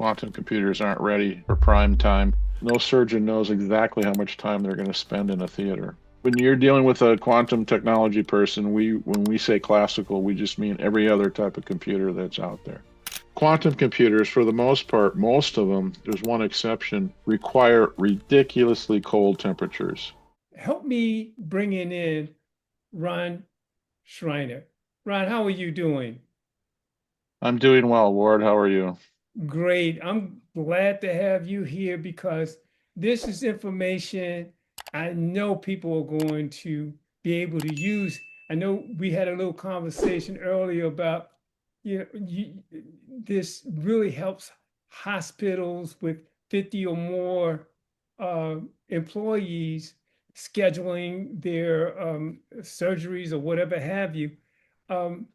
quantum computers aren't ready for prime time. No surgeon knows exactly how much time they're going to spend in a theater. When you're dealing with a quantum technology person, when we say classical, we just mean every other type of computer that's out there. Quantum computers, for the most part, most of them, there's one exception, require ridiculously cold temperatures. Help me bringing in Ron Schreiner. Ron, how are you doing? I'm doing well, Ward. How are you? Great. I'm glad to have you here because this is information I know people are going to be able to use. I know we had a little conversation earlier about, this really helps hospitals with 50 or more uh, employees scheduling their surgeries or whatever have you. Um,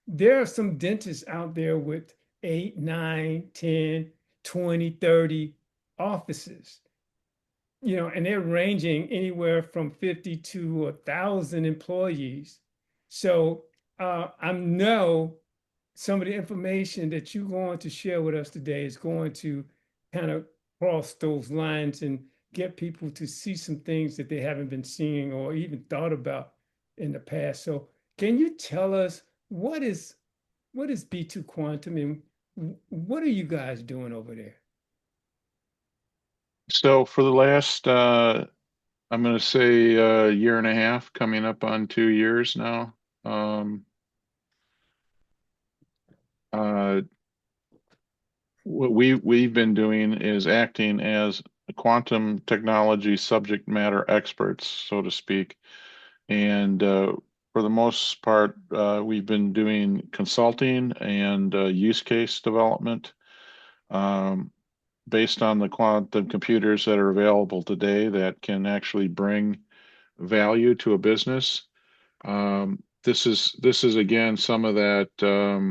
there are some dentists out there with 8, 9, 10, 20, 30 offices, and they're ranging anywhere from 50 to 1,000 employees. So I know some of the information that you're going to share with us today is going to kind of cross those lines and get people to see some things that they haven't been seeing or even thought about in the past. So can you tell us what is B2Quantum and what are you guys doing over there? So for the last, I'm going to say a year and a half, coming up on 2 years now, um, uh, what we've been doing is acting as quantum technology subject matter experts, so to speak. And for the most part, we've been doing consulting and use case development um, based on the quantum computers that are available today that can actually bring value to a business. This is again some of the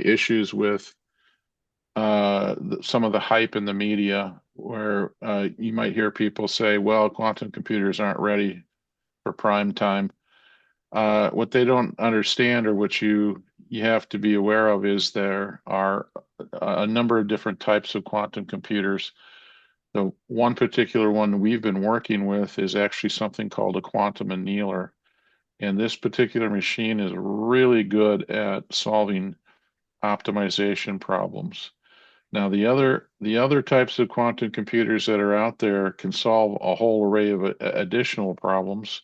issues with some of the hype in the media where you might hear people say, well, quantum computers aren't ready for prime time. What they don't understand or what you have to be aware of is there are a number of different types of quantum computers. The one particular one we've been working with is actually something called a quantum annealer. And this particular machine is really good at solving optimization problems. Now, the other types of quantum computers that are out there can solve a whole array of additional problems.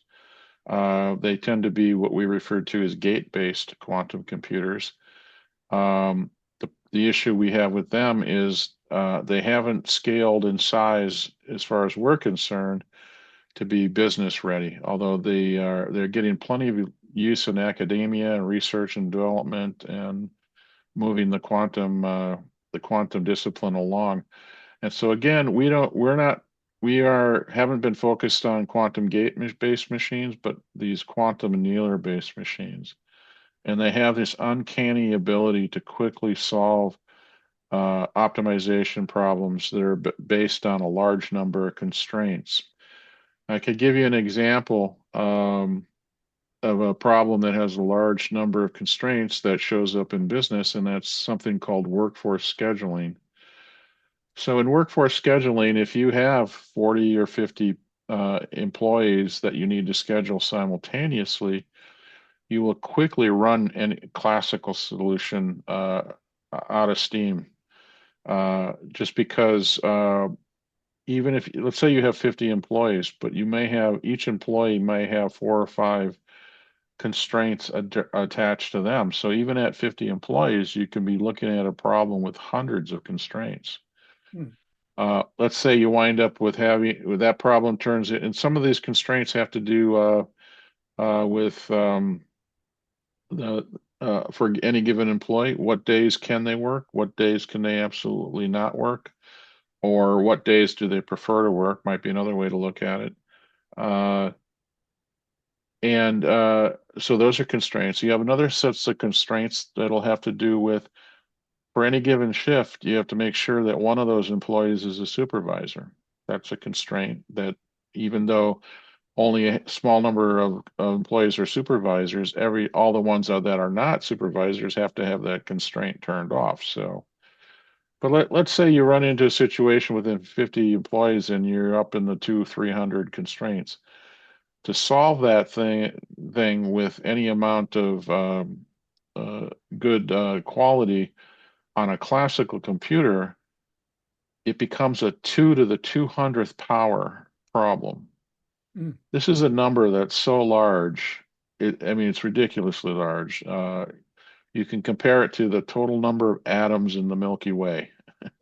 They tend to be what we refer to as gate-based quantum computers. The issue we have with them is they haven't scaled in size as far as we're concerned to be business ready, although they're getting plenty of use in academia and research and development and moving the quantum discipline along. And so again, we haven't been focused on quantum gate based machines, but these quantum annealer based machines. And they have this uncanny ability to quickly solve optimization problems that are based on a large number of constraints. I could give you an example of a problem that has a large number of constraints that shows up in business, and that's something called workforce scheduling. So in workforce scheduling, if you have 40 or 50 employees that you need to schedule simultaneously, you will quickly run any classical solution out of steam. Just because even if, let's say you have 50 employees, but each employee may have 4 or 5 constraints attached to them. So even at 50 employees, you can be looking at a problem with hundreds of constraints. Hmm. Let's say you wind up with that problem turns it, and some of these constraints have to do with the for any given employee, what days can they work, what days can they absolutely not work, or what days do they prefer to work, might be another way to look at it. Uh, and so those are constraints. You have another sets of constraints that'll have to do with for any given shift, you have to make sure that one of those employees is a supervisor. That's a constraint that even though only a small number of employees are supervisors. All the ones that are not supervisors have to have that constraint turned off. So, but let's say you run into a situation within 50 employees and you're up in the 300 constraints. To solve that thing with any amount of uh, good quality on a classical computer, it becomes a 2 to the 200th power problem. Mm. This is a number that's so large. I mean, it's ridiculously large. You can compare it to the total number of atoms in the Milky Way,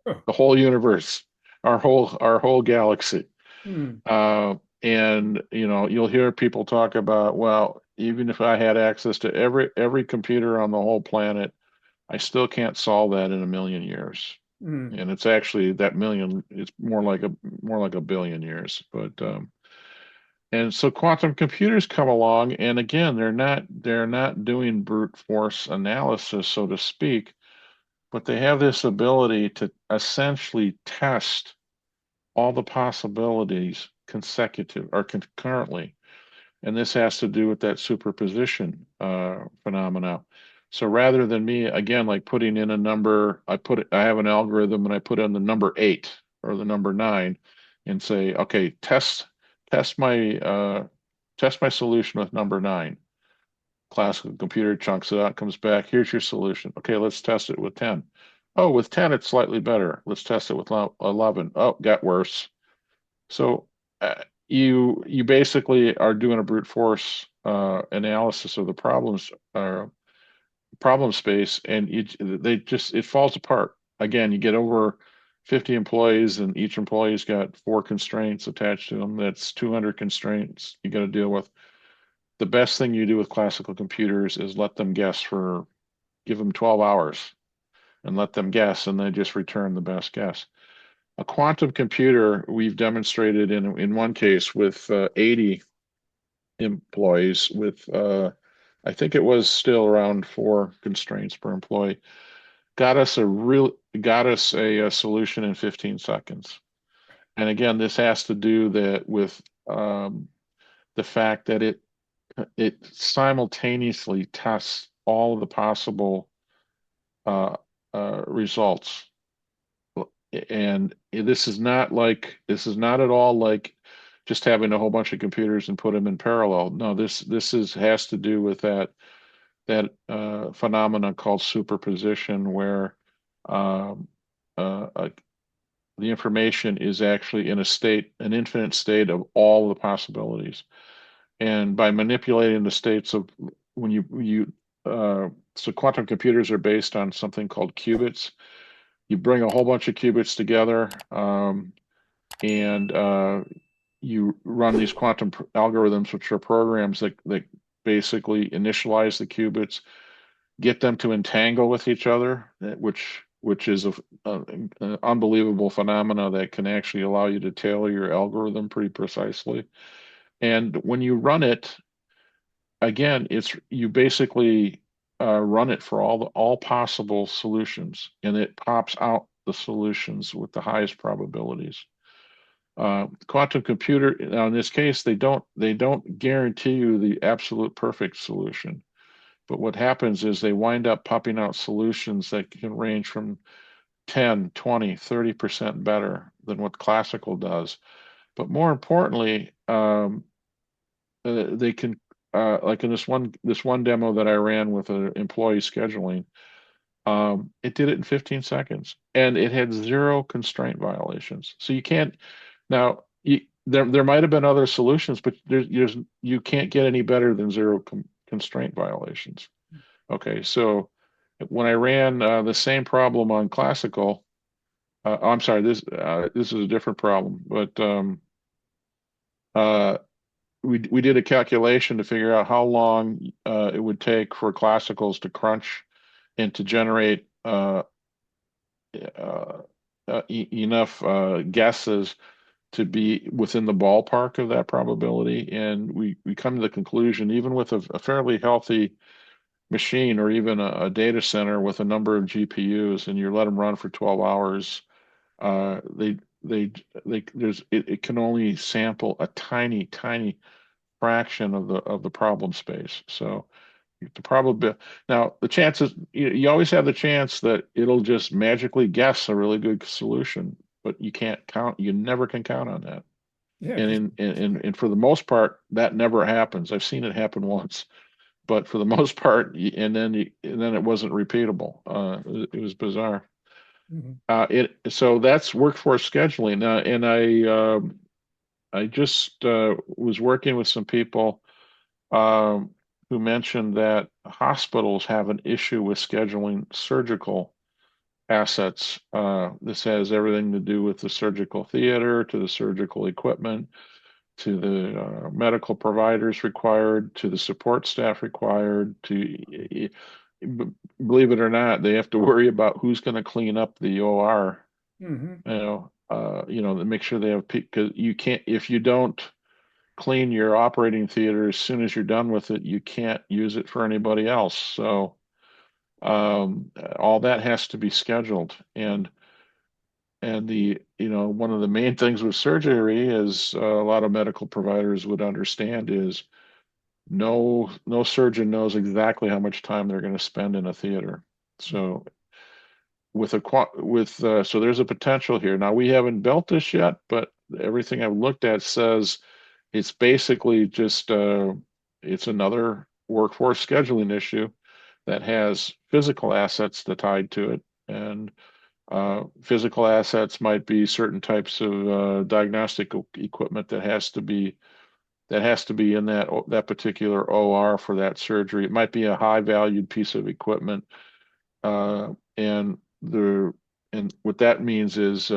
Oh. the whole universe, our whole galaxy. Mm. Uh, and you'll hear people talk about, well, even if I had access to every computer on the whole planet, I still can't solve that in a million years. Mm. And it's actually that million, it's more like a billion years. But and so quantum computers come along, and again, they're not doing brute force analysis, so to speak, but they have this ability to essentially test all the possibilities consecutive or concurrently. And this has to do with that superposition phenomena. So rather than me, again, like putting in a number, I have an algorithm and I put in the number 8 or the number 9 and say, okay, test my test my solution with number 9. Classical computer chunks it out, comes back, here's your solution. Okay, let's test it with 10. Oh, with 10, it's slightly better. Let's test it with 11. Oh, got worse. So you basically are doing a brute force analysis of the problem space, and it falls apart. Again, you get over 50 employees, and each employee's got 4 constraints attached to them. That's 200 constraints you got to deal with. The best thing you do with classical computers is give them 12 hours and let them guess, and they just return the best guess. A quantum computer, we've demonstrated in one case with 80 employees with I think it was still around 4 constraints per employee, got us a solution in 15 seconds. And again, this has to do that with the fact that it simultaneously tests all of the possible uh, results. And this is not at all like just having a whole bunch of computers and put them in parallel. No, this has to do with that phenomenon called superposition, where um, uh, uh, the information is actually in an infinite state of all the possibilities. And by manipulating the states of when you so quantum computers are based on something called qubits. You bring a whole bunch of qubits together, and you run these quantum algorithms, which are programs that basically initialize the qubits, get them to entangle with each other, which is an unbelievable phenomena that can actually allow you to tailor your algorithm pretty precisely. And when you run it, again, it's you basically run it for all possible solutions, and it pops out the solutions with the highest probabilities. Quantum computer, now in this case, they don't guarantee you the absolute perfect solution. But what happens is they wind up popping out solutions that can range from 10, 20, 30% better than what classical does. But more importantly, they can like in this one demo that I ran with an employee scheduling, it did it in 15 seconds, and it had 0 constraint violations. So you can't now there might have been other solutions, but you can't get any better than 0 constraint violations. Okay, so when I ran the same problem on classical, I'm sorry, this is a different problem, but uh, we did a calculation to figure out how long it would take for classicals to crunch and to generate uh, enough guesses to be within the ballpark of that probability. And we come to the conclusion, even with a fairly healthy machine or even a data center with a number of GPUs, and you let them run for 12 hours, uh, they they it can only sample a tiny fraction of the problem space. So the probability now the chances you always have the chance that it'll just magically guess a really good solution, but you can't count. You never can count on that. Yeah, And 'cause- and for the most part, that never happens. I've seen it happen once, but for the most part, and then it wasn't repeatable. It was bizarre. Mhm. It so that's workforce scheduling. And I just was working with some people um, who mentioned that hospitals have an issue with scheduling surgical assets. This has everything to do with the surgical theater, to the surgical equipment, to the medical providers required, to the support staff required, to believe it or not, they have to worry about who's going to clean up the OR. Mhm. To make sure they have because you can't if you don't clean your operating theater as soon as you're done with it, you can't use it for anybody else. So all that has to be scheduled. And one of the main things with surgery is a lot of medical providers would understand is no surgeon knows exactly how much time they're going to spend in a theater. So so there's a potential here. Now we haven't built this yet, but everything I've looked at says it's basically just it's another workforce scheduling issue that has physical assets that tied to it. And physical assets might be certain types of diagnostic equipment that has to be in that particular OR for that surgery. It might be a high valued piece of equipment, and what that means is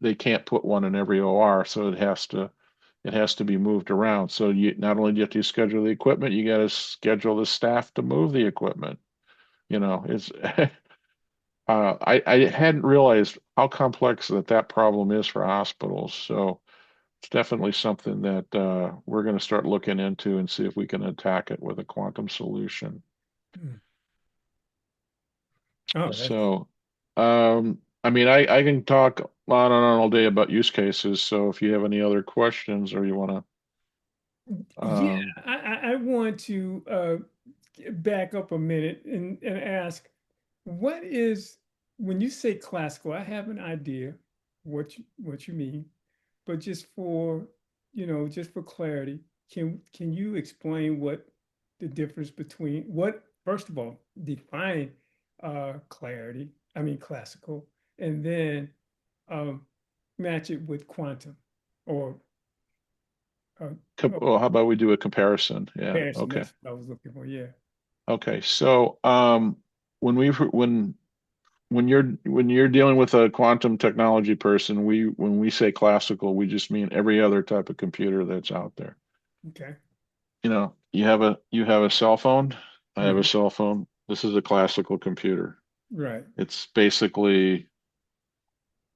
they can't put one in every OR, so it has to be moved around. So you not only do you have to schedule the equipment, you got to schedule the staff to move the equipment. It's I hadn't realized how complex that problem is for hospitals. So it's definitely something that we're going to start looking into and see if we can attack it with a quantum solution. Mhm. Oh, that's So, I mean, I can talk on and on all day about use cases. So if you have any other questions or you want to, yeah. I want to back up a minute and ask, what is when you say classical? I have an idea what you mean, but just for clarity, can you explain what the difference between what first of all define clarity? I mean classical, and then um, match it with quantum or uh, well, how about we do a comparison? Yeah. comparison. Okay. That's what I was looking for. Yeah. Okay. So, when we when you're dealing with a quantum technology person, when we say classical, we just mean every other type of computer that's out there. Okay. You have a cell phone. I have a Mhm. cell phone. This is a classical computer. Right. It's basically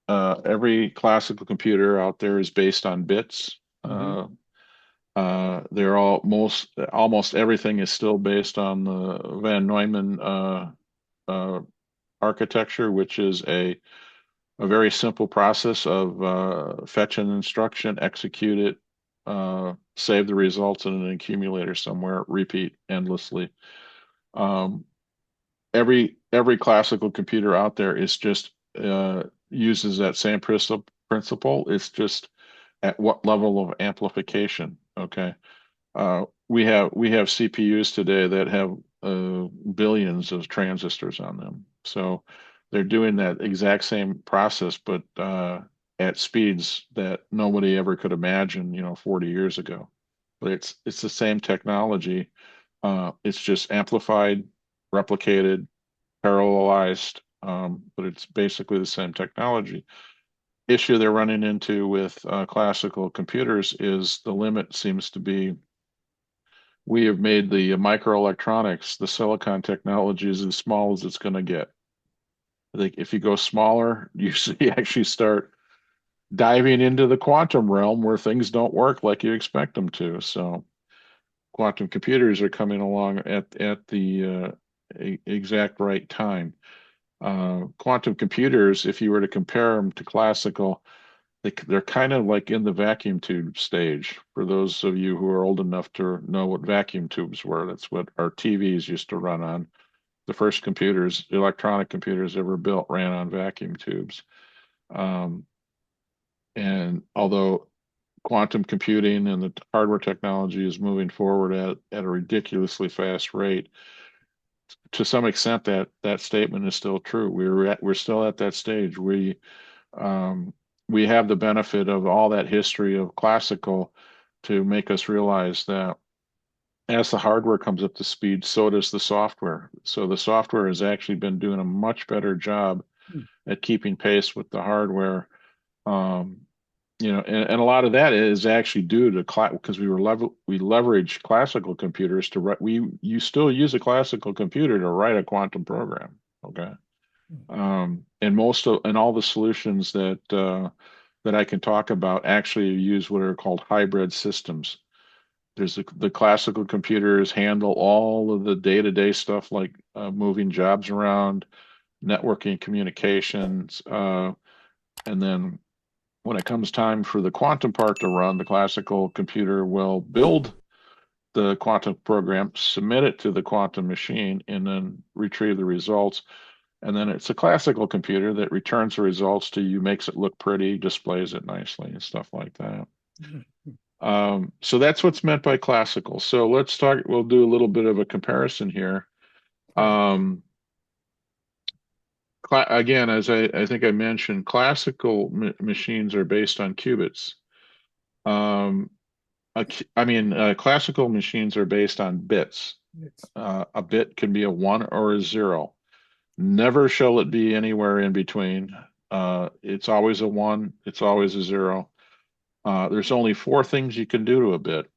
every classical computer out there is based on bits. Hmm. They're almost everything is still based on the Van Neumann uh, architecture, which is a very simple process of fetch an instruction, execute it, save the results in an accumulator somewhere, repeat endlessly. Um, every classical computer out there is just uses that same principle. It's just at what level of amplification. Okay. We have CPUs today that have billions of transistors on them. So they're doing that exact same process, but at speeds that nobody ever could imagine, 40 years ago. But it's the same technology. It's just amplified, replicated, parallelized, but it's basically the same technology. Issue they're running into with classical computers is the limit seems to be we have made the microelectronics, the silicon technology is as small as it's going to get. I think if you go smaller, you actually start diving into the quantum realm where things don't work like you expect them to. So quantum computers are coming along at the exact right time. Quantum computers, if you were to compare them to classical, they're kind of like in the vacuum tube stage. For those of you who are old enough to know what vacuum tubes were, that's what our TVs used to run on. The first computers, electronic computers ever built, ran on vacuum tubes. Um, and although quantum computing and the hardware technology is moving forward at a ridiculously fast rate, to some extent that statement is still true. We're still at that stage. Um, we have the benefit of all that history of classical to make us realize that as the hardware comes up to speed, so does the software. So the software has actually been doing a much better job Mm. at keeping pace with the hardware. Um, and a lot of that is actually due to because we leverage classical computers to write. You still use a classical computer to write a quantum program. Okay. And all the solutions that I can talk about actually use what are called hybrid systems. There's the classical computers handle all of the day-to-day stuff like moving jobs around, networking, communications, and then when it comes time for the quantum part to run, the classical computer will build the quantum program, submit it to the quantum machine, and then retrieve the results. And then it's a classical computer that returns the results to you, makes it look pretty, displays it nicely, and stuff like that. So that's what's meant by classical. So we'll do a little bit of a comparison here. Right. Um, Again, as I think I mentioned, classical machines are based on qubits. Um, classical machines are based on bits. It's A bit can be a one or a zero. Never shall it be anywhere in between. It's always a one, it's always a zero. There's only four things you can do to a bit.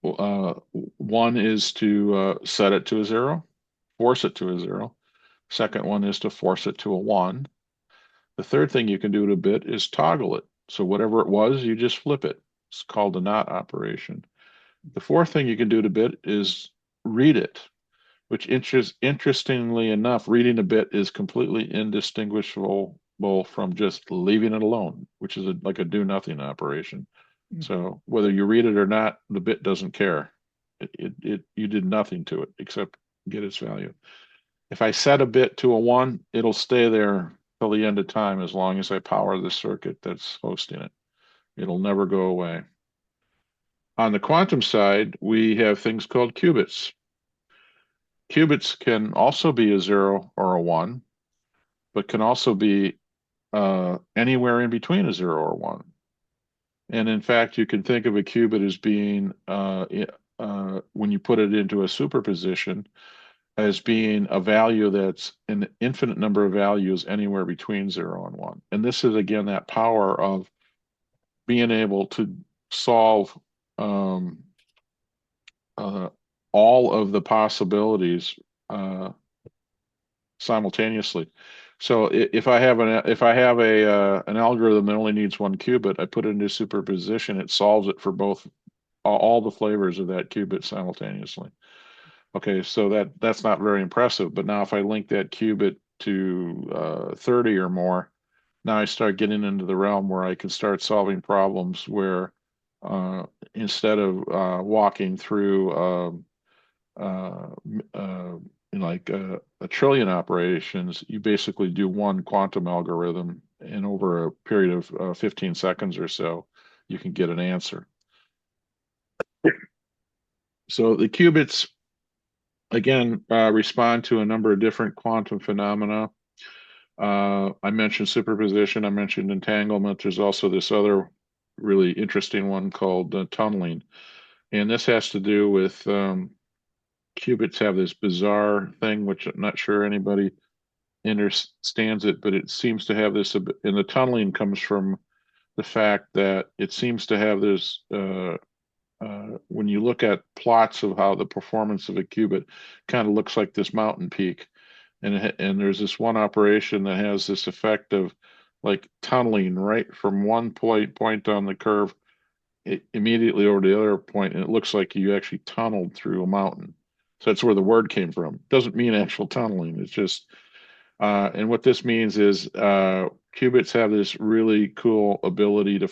One is to set it to a zero, force it to a zero. Second one is to force it to a one. The third thing you can do to a bit is toggle it. So whatever it was, you just flip it. It's called the NOT operation. The fourth thing you can do to bit is read it, which interestingly enough, reading a bit is completely indistinguishable from just leaving it alone, which is like a do nothing operation. mm, So whether you read it or not, the bit doesn't care. You did nothing to it except get its value. If I set a bit to a one, it'll stay there till the end of time as long as I power the circuit that's hosting it. It'll never go away. On the quantum side, we have things called qubits. Qubits can also be a zero or a one, but can also be anywhere in between a zero or one. And in fact, you can think of a qubit as being, when you put it into a superposition, as being a value that's an infinite number of values anywhere between zero and one. And this is, again, that power of being able to solve um, uh, all of the possibilities uh, simultaneously. So if I have an algorithm that only needs one qubit, I put it into superposition, it solves it for both all the flavors of that qubit simultaneously. Okay, so that's not very impressive. But now if I link that qubit to 30 or more, now I start getting into the realm where I can start solving problems where instead of walking through uh, uh, like a trillion operations, you basically do one quantum algorithm, and over a period of 15 seconds or so, you can get an answer. So the qubits, again, respond to a number of different quantum phenomena. I mentioned superposition, I mentioned entanglement. There's also this other really interesting one called tunneling. And this has to do with qubits have this bizarre thing, which I'm not sure anybody understands it, but it seems to have this, and the tunneling comes from the fact that it seems to have this, when you look at plots of how the performance of a qubit kind of looks like this mountain peak. And there's this one operation that has this effect of like tunneling right from one point on the curve immediately over to the other point, and it looks like you actually tunneled through a mountain. So that's where the word came from. Doesn't mean actual tunneling. It's just, and what this means is qubits have this really cool ability to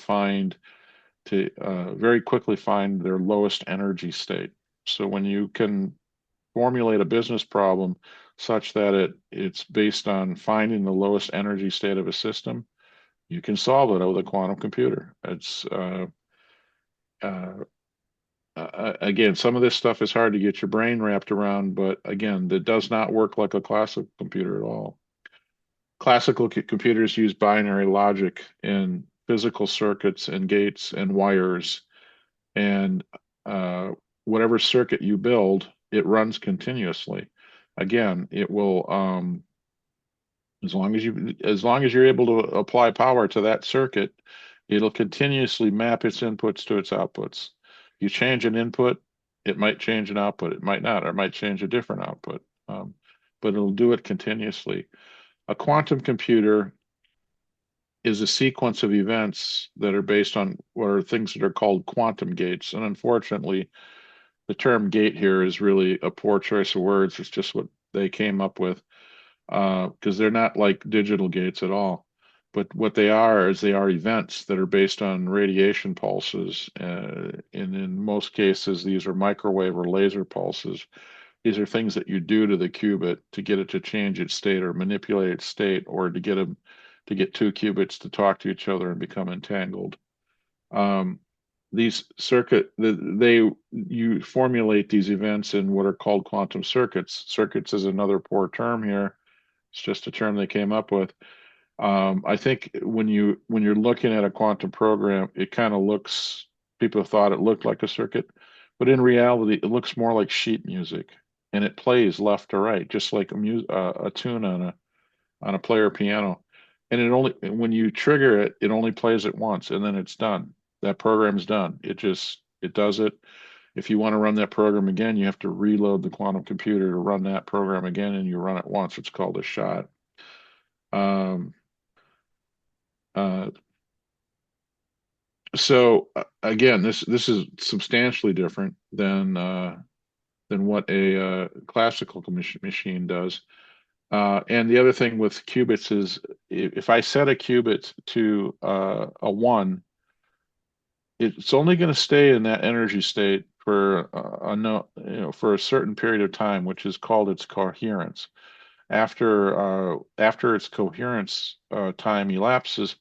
very quickly find their lowest energy state. So when you can formulate a business problem such that it's based on finding the lowest energy state of a system, you can solve it with a quantum computer. It's uh, again, some of this stuff is hard to get your brain wrapped around, but again, that does not work like a classical computer at all. Classical computers use binary logic in physical circuits and gates and wires, and uh, whatever circuit you build, it runs continuously. Again, it will as long as you're able to apply power to that circuit, it'll continuously map its inputs to its outputs. You change an input, it might change an output, it might not, or it might change a different output, but it'll do it continuously. A quantum computer is a sequence of events that are based on what are things that are called quantum gates. And unfortunately, the term gate here is really a poor choice of words. It's just what they came up with, because they're not like digital gates at all. But what they are is they are events that are based on radiation pulses. And in most cases, these are microwave or laser pulses. These are things that you do to the qubit to get it to change its state or manipulate its state, or to get two qubits to talk to each other and become entangled. Um, these they you formulate these events in what are called quantum circuits. Circuits is another poor term here. It's just a term they came up with. I think when you're looking at a quantum program, it kind of looks, people thought it looked like a circuit, but in reality, it looks more like sheet music, and it plays left to right, just like a tune on a player piano. And it only, when you trigger it, it only plays it once, and then it's done. That program's done. It does it. If you want to run that program again, you have to reload the quantum computer to run that program again, and you run it once. It's called a shot. Um, uh, again, this is substantially different than what a classical machine does. And the other thing with qubits is if I set a qubit to a one, it's only going to stay in that energy state for a no, you know, for a certain period of time, which is called its coherence. After its coherence time elapses,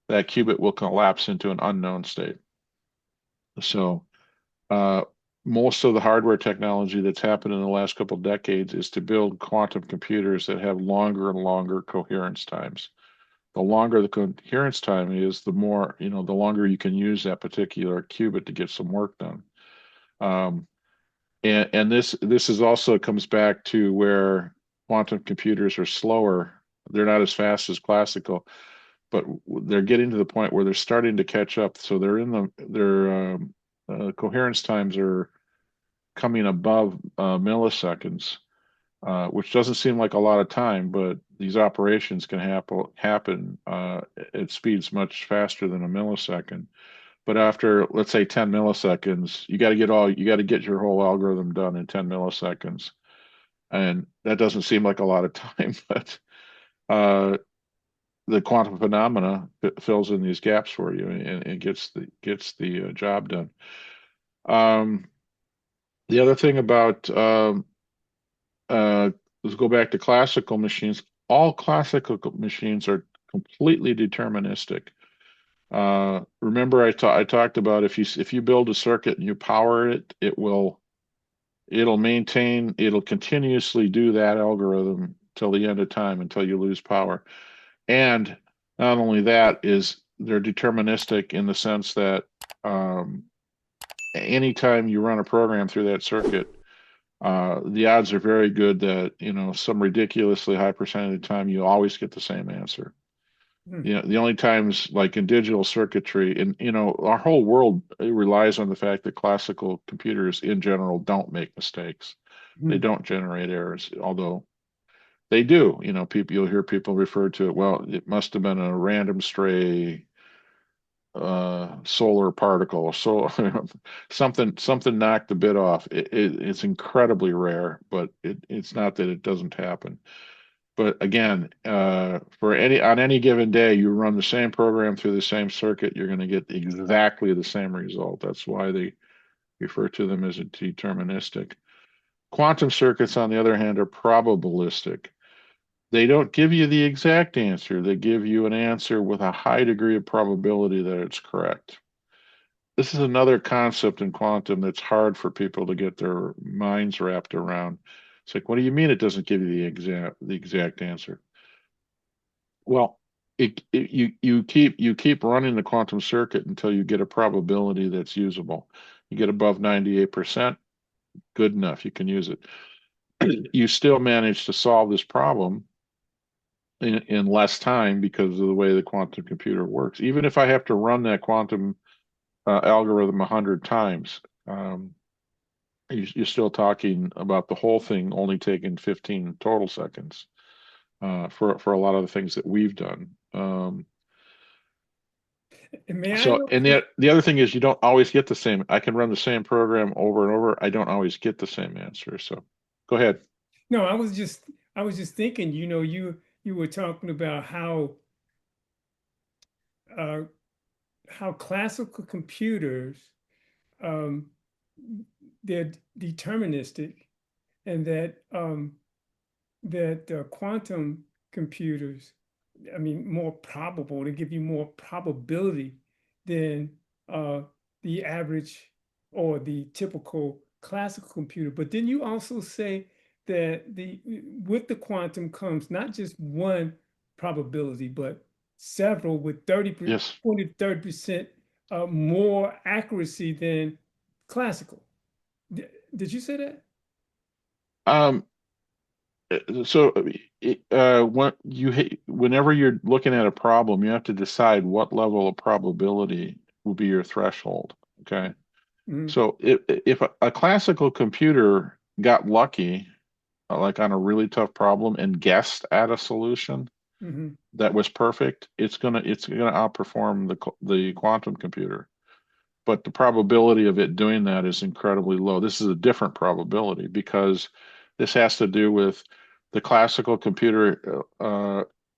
that qubit will collapse into an unknown state. So uh, most of the hardware technology that's happened in the last couple of decades is to build quantum computers that have longer and longer coherence times. The longer the coherence time is, the more, the longer you can use that particular qubit to get some work done. Um, and this is also comes back to where quantum computers are slower. They're not as fast as classical, but they're getting to the point where they're starting to catch up. So their coherence times are coming above milliseconds, which doesn't seem like a lot of time, but these operations can happen at speeds much faster than a millisecond. But after, let's say, 10 milliseconds, you got to get your whole algorithm done in 10 milliseconds, and that doesn't seem like a lot of time, but uh, the quantum phenomena fills in these gaps for you and gets the job done. Um, the other thing about uh, let's go back to classical machines. All classical machines are completely deterministic. Remember, I talked about if you build a circuit and you power it, it'll continuously do that algorithm till the end of time until you lose power. And not only that, is they're deterministic in the sense that um, anytime you run a program through that circuit, the odds are very good that, some ridiculously high percentage of the time you always get the same answer. Hmm. The only times, like in digital circuitry, and our whole world relies on the fact that classical computers in general don't make mistakes. They Hmm. don't generate errors, although they do. You'll hear people refer to it. Well, it must have been a random stray solar particle. So something knocked the bit off. It's incredibly rare, but it's not that it doesn't happen. But again, on any given day, you run the same program through the same circuit, you're going to get exactly the same result. That's why they refer to them as a deterministic. Quantum circuits, on the other hand, are probabilistic. They don't give you the exact answer. They give you an answer with a high degree of probability that it's correct. This is another concept in quantum that's hard for people to get their minds wrapped around. It's like, what do you mean it doesn't give you the exact answer? Well, you keep running the quantum circuit until you get a probability that's usable. You get above 98%, good enough, you can use it. You still manage to solve this problem in less time because of the way the quantum computer works. Even if I have to run that quantum algorithm 100 times, you're still talking about the whole thing only taking 15 total seconds for a lot of the things that we've done. May I So, know? and the other thing is you don't always get the same. I can run the same program over and over. I don't always get the same answer. So, go ahead. No, I was just thinking, you were talking about uh, how classical computers um, they're deterministic, and that quantum computers, I mean, more probable, they give you more probability than uh, the average or the typical classical computer. But then you also say that with the quantum comes not just one probability, but several with 30, Yes. 20 to 30% more accuracy than classical. Did you say that? Um, so whenever you're looking at a problem, you have to decide what level of probability will be your threshold. Okay. Mm-hmm. So if a classical computer got lucky, like on a really tough problem and guessed at a solution Mm-hmm. that was perfect, it's gonna outperform the quantum computer. But the probability of it doing that is incredibly low. This is a different probability because this has to do with the classical computer.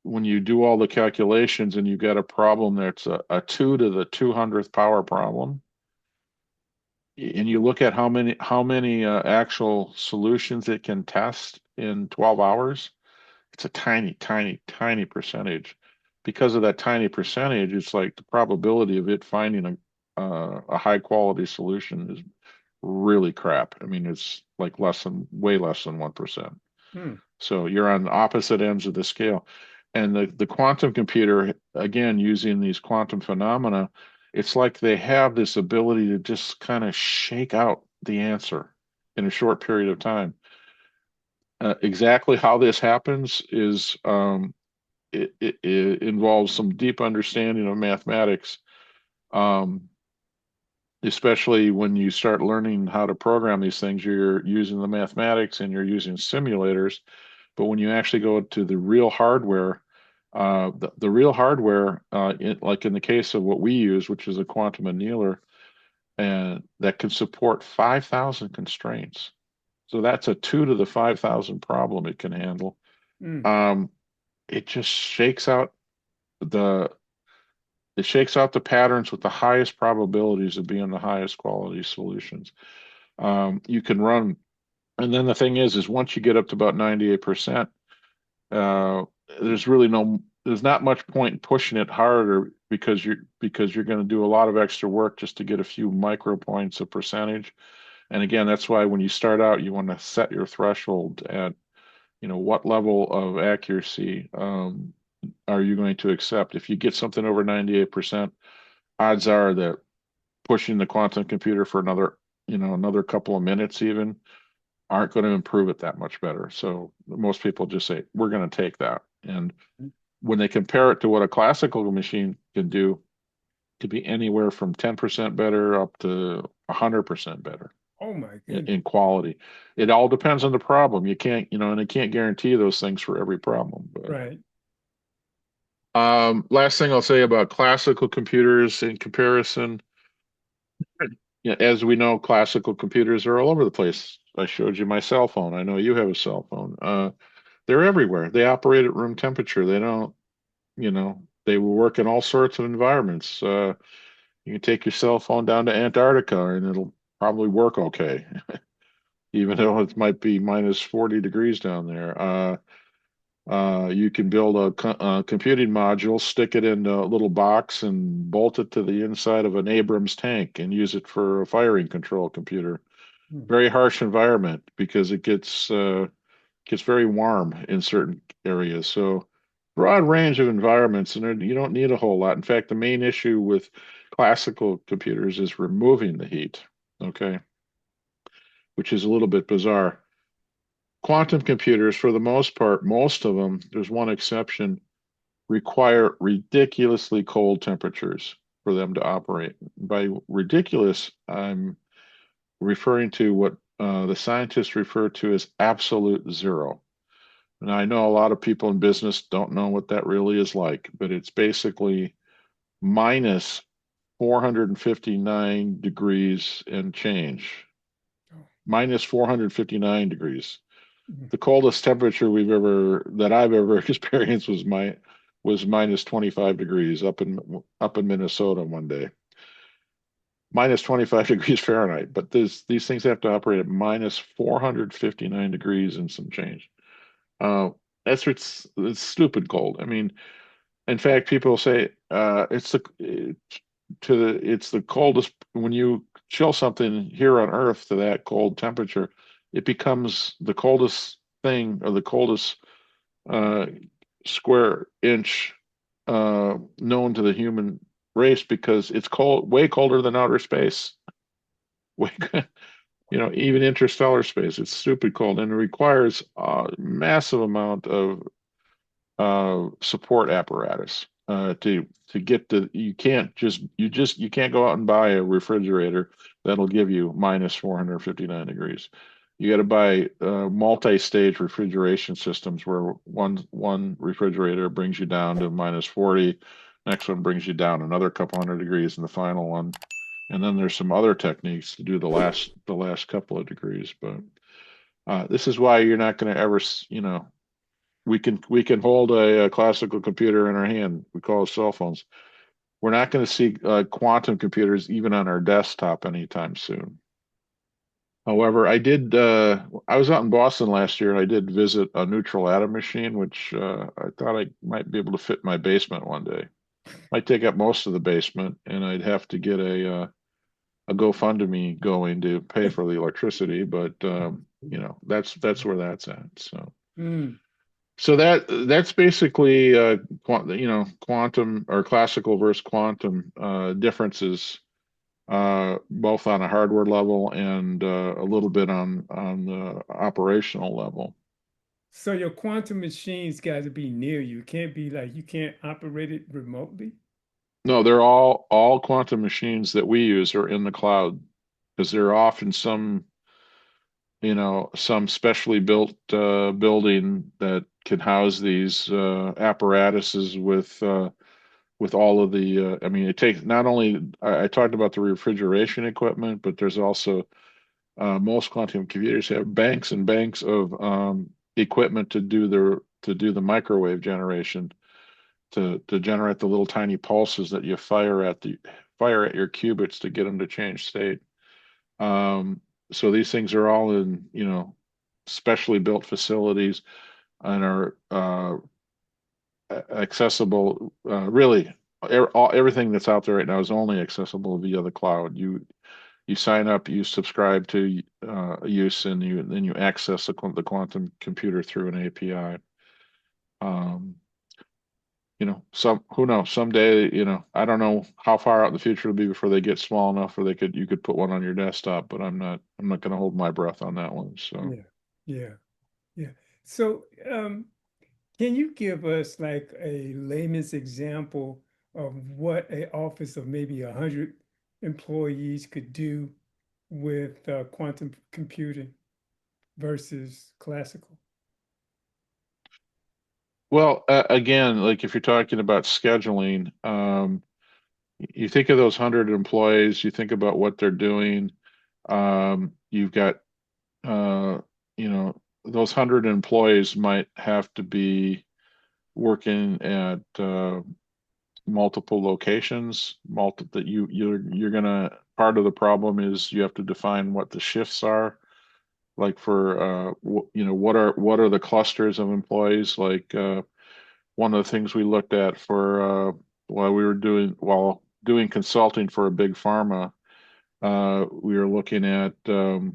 When you do all the calculations and you get a problem that's a 2 to the 200th power problem, and you look at how many actual solutions it can test in 12 hours, it's a tiny, tiny, tiny percentage. Because of that tiny percentage, it's like the probability of it finding a high quality solution is really crap. I mean, it's like way less than 1%. Hmm. So you're on the opposite ends of the scale. And the quantum computer, again, using these quantum phenomena, it's like they have this ability to just kind of shake out the answer in a short period of time. Exactly how this happens is it involves some deep understanding of mathematics, um, especially when you start learning how to program these things. You're using the mathematics and you're using simulators, but when you actually go to the real hardware, the real hardware, like in the case of what we use, which is a quantum annealer, and that can support 5,000 constraints. So that's a 2 to the 5,000 problem it can handle. Mm. Um, it just the shakes out the patterns with the highest probabilities of being the highest quality solutions. You can run, and then the thing is once you get up to about 98%, uh, there's not much point in pushing it harder because you're going to do a lot of extra work just to get a few micro points of percentage. And again, that's why when you start out, you want to set your threshold at, what level of accuracy are you going to accept? If you get something over 98%, odds are that pushing the quantum computer for another couple of minutes even aren't going to improve it that much better. So most people just say, we're going to take that. And when they compare it to what a classical machine can do, it could be anywhere from 10% better up to 100% better Oh my in goodness. quality. It all depends on the problem. You can't, and they can't guarantee those things for every problem. But Right. last thing I'll say about classical computers in comparison, as we know, classical computers are all over the place. I showed you my cell phone. I know you have a cell phone. They're everywhere. They operate at room temperature. They don't, they will work in all sorts of environments. You can take your cell phone down to Antarctica and it'll probably work okay, even though it might be minus 40 degrees down there. You can build a computing module, stick it in a little box, and bolt it to the inside of an Abrams tank and use it for a firing control computer. Hmm. Very harsh environment because it gets very warm in certain areas. So broad range of environments, and you don't need a whole lot. In fact, the main issue with classical computers is removing the heat, okay, which is a little bit bizarre. Quantum computers, for the most part, most of them, there's one exception, require ridiculously cold temperatures for them to operate. By ridiculous, I'm referring to what the scientists refer to as absolute zero. And I know a lot of people in business don't know what that really is like, but it's basically minus 459 degrees and change. Oh. Minus 459 degrees. Mhm. The coldest temperature that I've ever experienced was minus 25 degrees up in Minnesota one day. Minus 25 degrees Fahrenheit, but these things have to operate at minus 459 degrees and some change. Uh, it's stupid cold. I mean, in fact, people say it's the coldest when you chill something here on Earth to that cold temperature, it becomes the coldest thing or the coldest uh, square inch known to the human race because it's cold, way colder than outer space. Way, even interstellar space. It's stupid cold and it requires a massive amount of support apparatus to get to. You can't go out and buy a refrigerator that'll give you minus 459 degrees. You got to buy multi-stage refrigeration systems where one refrigerator brings you down to minus 40, next one brings you down another couple hundred degrees, and the final one. And then there's some other techniques to do the last couple of degrees. But this is why you're not going to ever, we can hold a classical computer in our hand. We call it cell phones. We're not going to see quantum computers even on our desktop anytime soon. However, I was out in Boston last year and I did visit a neutral atom machine, which I thought I might be able to fit in my basement one day. Might take up most of the basement, and I'd have to get a GoFundMe going to pay for the electricity, but that's where that's at. So. Mm. So that's basically quantum or classical versus quantum differences both on a hardware level and a little bit on the operational level. So your quantum machines got to be near you. It can't be like you can't operate it remotely. No, they're all quantum machines that we use are in the cloud because they're often some specially built building that can house these apparatuses with all of the I mean it takes not only I talked about the refrigeration equipment, but there's also most quantum computers have banks and banks of equipment to do the microwave generation to generate the little tiny pulses that you fire at your qubits to get them to change state. um, so these things are all in specially built facilities and are accessible. Really, everything that's out there right now is only accessible via the cloud. You sign up, you subscribe to use, and you access the quantum computer through an API. Um, some who knows someday. I don't know how far out in the future it'll be before they get small enough where you could put one on your desktop. But I'm not going to hold my breath on that one. So. Yeah, yeah, yeah. So, can you give us like a layman's example of what a office of maybe 100 employees could do with quantum computing versus classical? Well, again, like if you're talking about scheduling, you think of those 100 employees, you think about what they're doing. You've got, uh, you know, those 100 employees might have to be working at multiple locations, that you're gonna, part of the problem is you have to define what the shifts are. Like for what are the clusters of employees? Like one of the things we looked at for while doing consulting for a big pharma, we were looking at the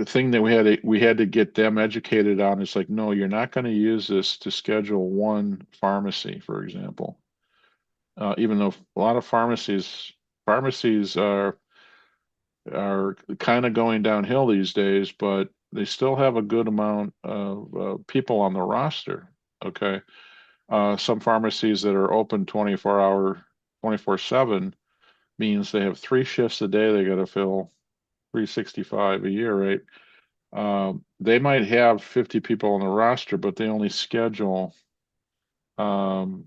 thing that we had to get them educated on is like, no, you're not going to use this to schedule one pharmacy, for example. Even though a lot of pharmacies are kind of going downhill these days, but they still have a good amount of people on the roster. Okay. Some pharmacies that are open 24/7 means they have 3 shifts a day they got to fill, 365 a year, right? They might have 50 people on the roster, but they only schedule, um,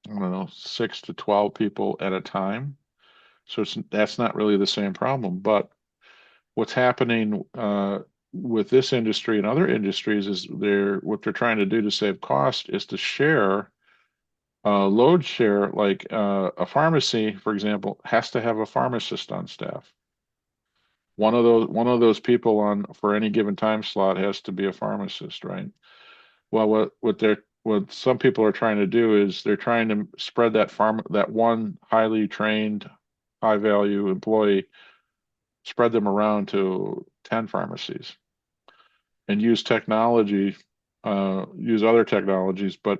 I don't know, 6 to 12 people at a time. So that's not really the same problem. But what's happening with this industry and other industries is what they're trying to do to save cost is to share, load share. Like a pharmacy, for example, has to have a pharmacist on staff. One of those people on for any given time slot has to be a pharmacist, right? Well, what some people are trying to do is they're trying to spread that one highly trained, high value employee, spread them around to 10 pharmacies and use other technologies. But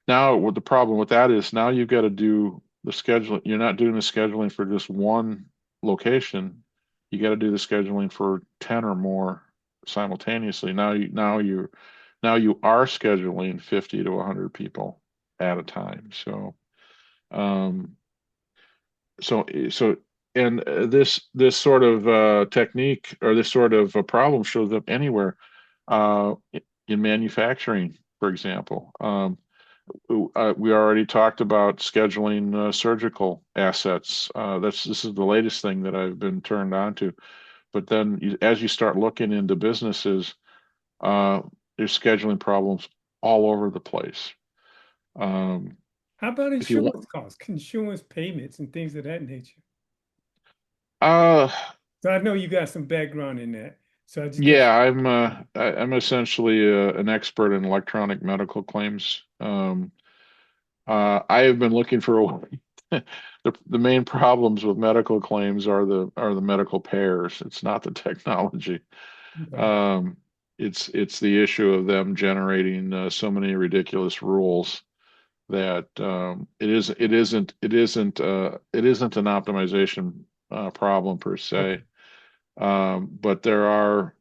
now what the problem with that is, now you've got to do the scheduling. You're not doing the scheduling for just one location. You got to do the scheduling for 10 or more simultaneously. Now you are scheduling 50 to 100 people at a time. Um, so and this sort of technique, or this sort of problem, shows up anywhere, uh, in manufacturing, for example. We already talked about scheduling surgical assets. This is the latest thing that I've been turned on to. But then, as you start looking into businesses, uh, there's scheduling problems all over the place. Um, How about if you want, insurance costs, insurance payments, and things of that nature? uh, So I know you got some background in that. So I just guess, yeah, I'm essentially an expert in electronic medical claims. I have been looking for a while. The main problems with medical claims are the medical payers. It's not the technology. okay, Um, it's the issue of them generating so many ridiculous rules that it isn't an optimization problem per se. okay, But there are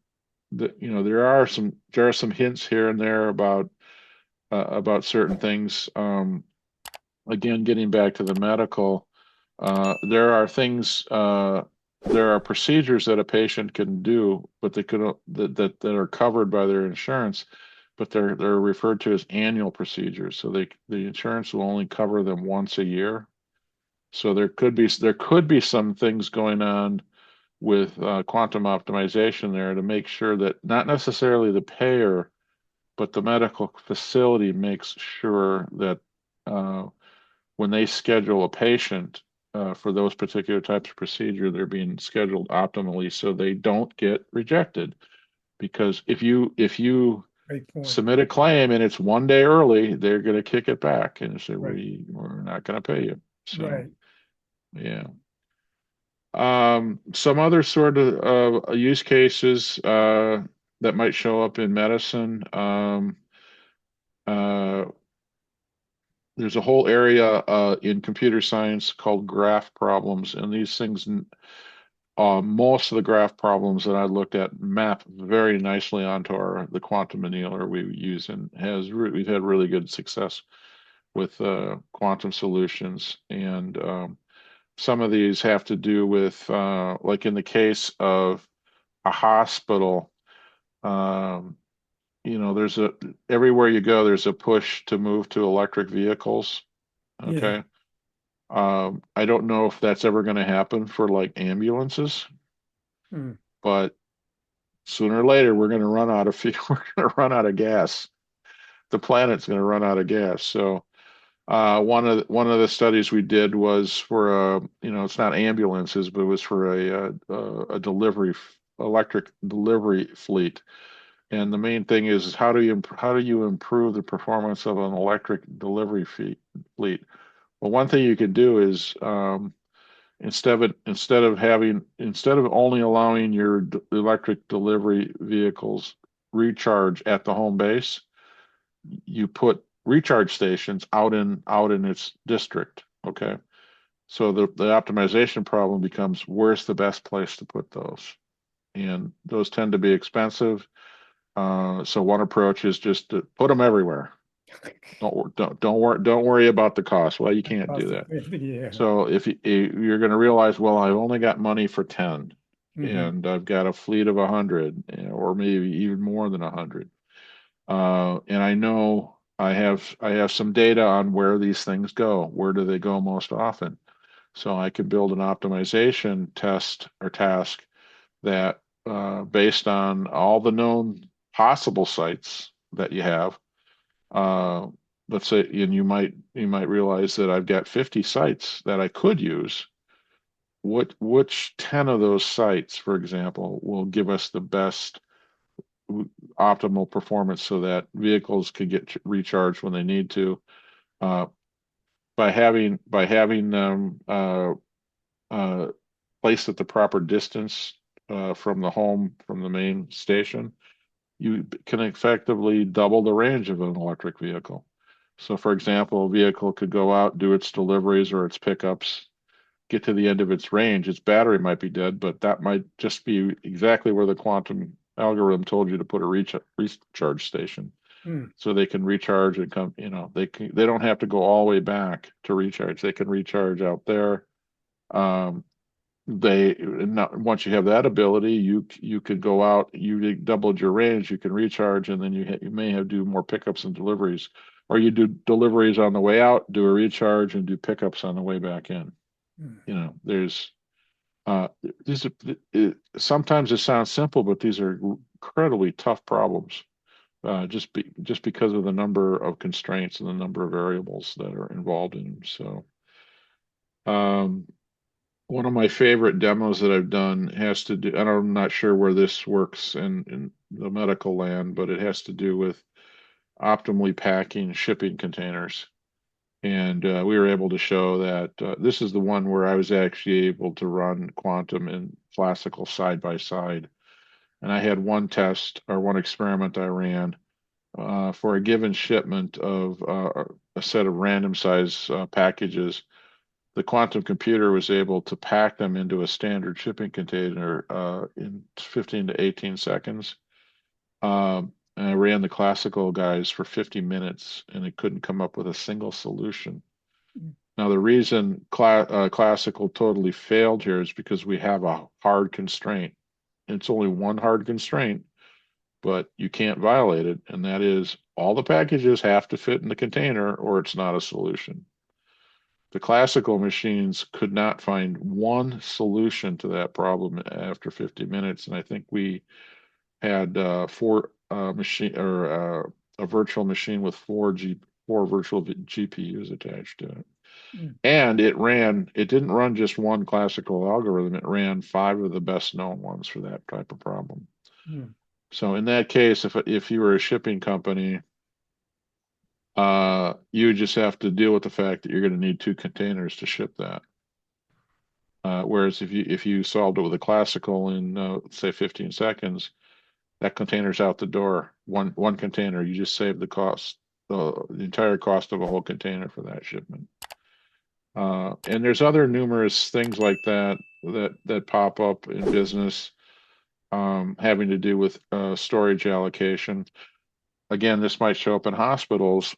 some hints here and there about certain things. Again, getting back to the medical, there are things, there are procedures that a patient can do, but that are covered by their insurance, but they're referred to as annual procedures. So the insurance will only cover them once a year. So there could be some things going on with quantum optimization there to make sure that not necessarily the payer, but the medical facility makes sure that uh, when they schedule a patient for those particular types of procedure, they're being scheduled optimally so they don't get rejected. Because if you great point. submit a claim and it's one day early, they're going to kick it back and say Right, we're not going to pay you. So right. yeah. Some other sort of use cases that might show up in medicine. Uh, there's a whole area in computer science called graph problems, and these things, most of the graph problems that I looked at map very nicely onto the quantum annealer we use, and we've had really good success with quantum solutions. And some of these have to do with, like in the case of a hospital, um, everywhere you go, there's a push to move to electric vehicles. Yeah. Okay. I don't know if that's ever going to happen for like ambulances, Hmm. but Sooner or later, we're going to run out of fuel. We're going to run out of gas. The planet's going to run out of gas. So one of the studies we did was for it's not ambulances, but it was for a electric delivery fleet. And the main thing is how do you improve the performance of an electric delivery fleet? Well, one thing you could do is instead of only allowing your electric delivery vehicles recharge at the home base, you put recharge stations out in its district. Okay. So the optimization problem becomes where's the best place to put those? And those tend to be expensive. So one approach is just to put them everywhere. Don't worry about the cost. Well, you can't do that. Yeah. So if you're going to realize, well, I've only got money for 10 Hmm. and I've got a fleet of 100 or maybe even more than 100. And I know I have some data on where these things go. Where do they go most often? So I could build an optimization test or task that, based on all the known possible sites that you have, uh, let's say, and you might realize that I've got 50 sites that I could use. Which 10 of those sites, for example, will give us the best optimal performance so that vehicles can get recharged when they need to, uh, by having them uh, placed at the proper distance from the home from the main station. You can effectively double the range of an electric vehicle. So, for example, a vehicle could go out, do its deliveries or its pickups, get to the end of its range. Its battery might be dead, but that might just be exactly where the quantum algorithm told you to put a recharge station. Hmm. So they can recharge and come, they don't have to go all the way back to recharge. They can recharge out there. Um, once you have that ability, you could go out, you doubled your range, you can recharge, and then you may have do more pickups and deliveries, or you do deliveries on the way out, do a recharge, and do pickups on the way back in. You know, there's uh, these are, sometimes it sounds simple, but these are incredibly tough problems. Just because of the number of constraints and the number of variables that are involved in them. So, um, one of my favorite demos that I've done has to do, and I'm not sure where this works in the medical land, but it has to do with optimally packing shipping containers. And we were able to show that this is the one where I was actually able to run quantum and classical side by side. And I had one test or one experiment I ran for a given shipment of a set of random size packages. The quantum computer was able to pack them into a standard shipping container in 15 to 18 seconds. And I ran the classical guys for 50 minutes and it couldn't come up with a single solution. Now, the reason classical totally failed here is because we have a hard constraint. It's only one hard constraint, but you can't violate it, and that is all the packages have to fit in the container or it's not a solution. The classical machines could not find one solution to that problem after 50 minutes, and I think we had four machine or a virtual machine with four virtual GPUs attached to it. Hmm. And it didn't run just one classical algorithm, it ran five of the best known ones for that type of problem. Hmm. So in that case, if you were a shipping company, you just have to deal with the fact that you're going to need two containers to ship that. Whereas if you solved it with a classical in say 15 seconds, that container's out the door. One container, you just save the cost, the entire cost of a whole container for that shipment. And there's other numerous things like that pop up in business, having to do with storage allocation. Again, this might show up in hospitals.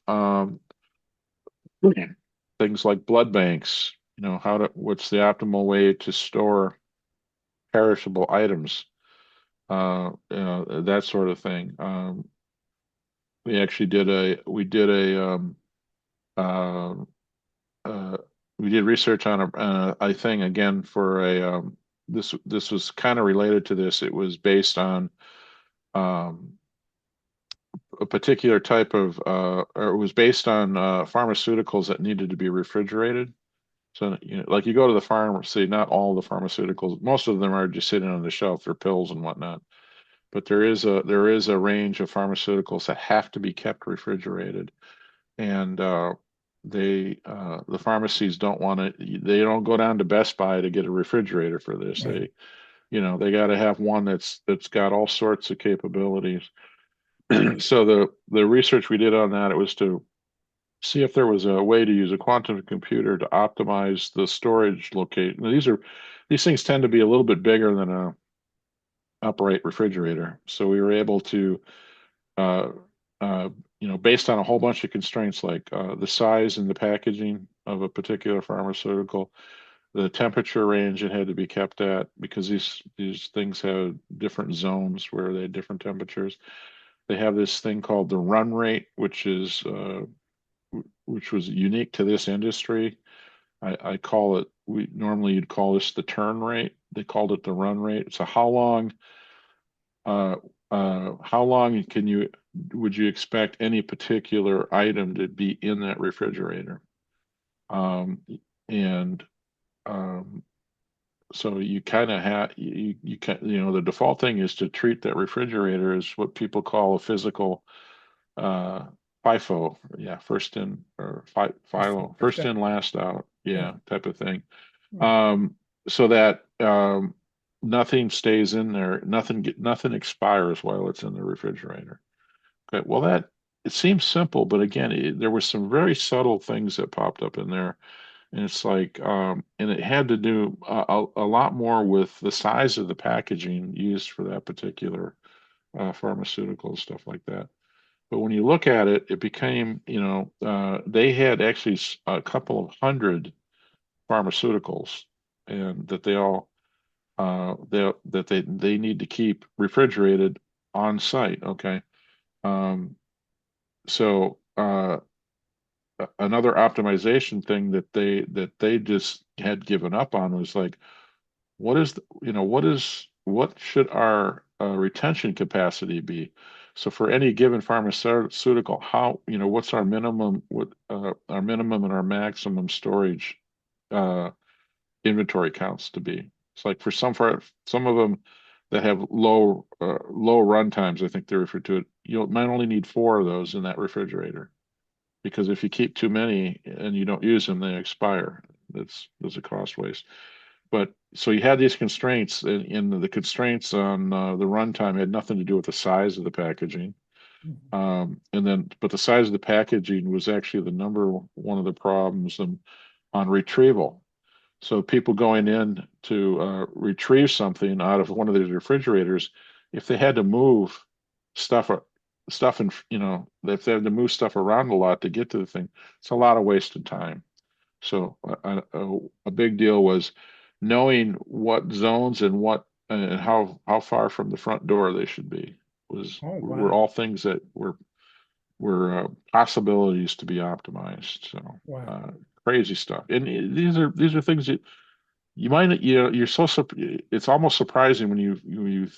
Things like blood banks. What's the optimal way to store perishable items? That sort of thing. We actually did uh, we did research on a thing again for this was kind of related to this. It was based on um, a particular type of, or it was based on pharmaceuticals that needed to be refrigerated. So, like you go to the pharmacy, not all the pharmaceuticals, most of them are just sitting on the shelf, they're pills and whatnot. But there is a range of pharmaceuticals that have to be kept refrigerated, and the pharmacies don't want to. They don't go down to Best Buy to get a refrigerator for this. Right. They got to have one that's got all sorts of capabilities. So the research we did on that, it was to see if there was a way to use a quantum computer to optimize the storage location. Now, these things tend to be a little bit bigger than a upright refrigerator. So we were able to, uh, based on a whole bunch of constraints like the size and the packaging of a particular pharmaceutical, the temperature range it had to be kept at, because these things have different zones where they had different temperatures. They have this thing called the run rate, which was unique to this industry. I call it, we normally you'd call this the turn rate. They called it the run rate. So uh, how long would you expect any particular item to be in that refrigerator? Um, and um, so you kind of have you can the default thing is to treat that refrigerator as what people call a physical uh FIFO, yeah, first in or FILO, First first out. in, last out, Yeah. yeah, type of thing. Right. So that nothing stays in there, nothing expires while it's in the refrigerator. Okay, well it seems simple, but again, there were some very subtle things that popped up in there, and it's like, and it had to do a lot more with the size of the packaging used for that particular pharmaceutical stuff like that. But when you look at it, it became, they had actually a couple of hundred pharmaceuticals, and that they all they need to keep refrigerated on site. Okay, um, so another optimization thing that they just had given up on was like, what should our retention capacity be? So for any given pharmaceutical, what's our minimum and our maximum storage uh, inventory counts to be? It's like for some of them that have low run times, I think they refer to it. You might only need four of those in that refrigerator, because if you keep too many and you don't use them, they expire. There's a cost waste. But so you had these constraints, and the constraints on the runtime had nothing to do with the size of the packaging. Mhm. But the size of the packaging was actually the number one of the problems on retrieval. So people going in to retrieve something out of one of these refrigerators, if they had to move stuff, stuff, and if they had to move stuff around a lot to get to the thing, it's a lot of wasted time. So a big deal was knowing what zones and how far from the front door they should be Oh, were wow. all things that were possibilities to be optimized. So Wow. crazy stuff. And these are things that you might you're it's almost surprising when you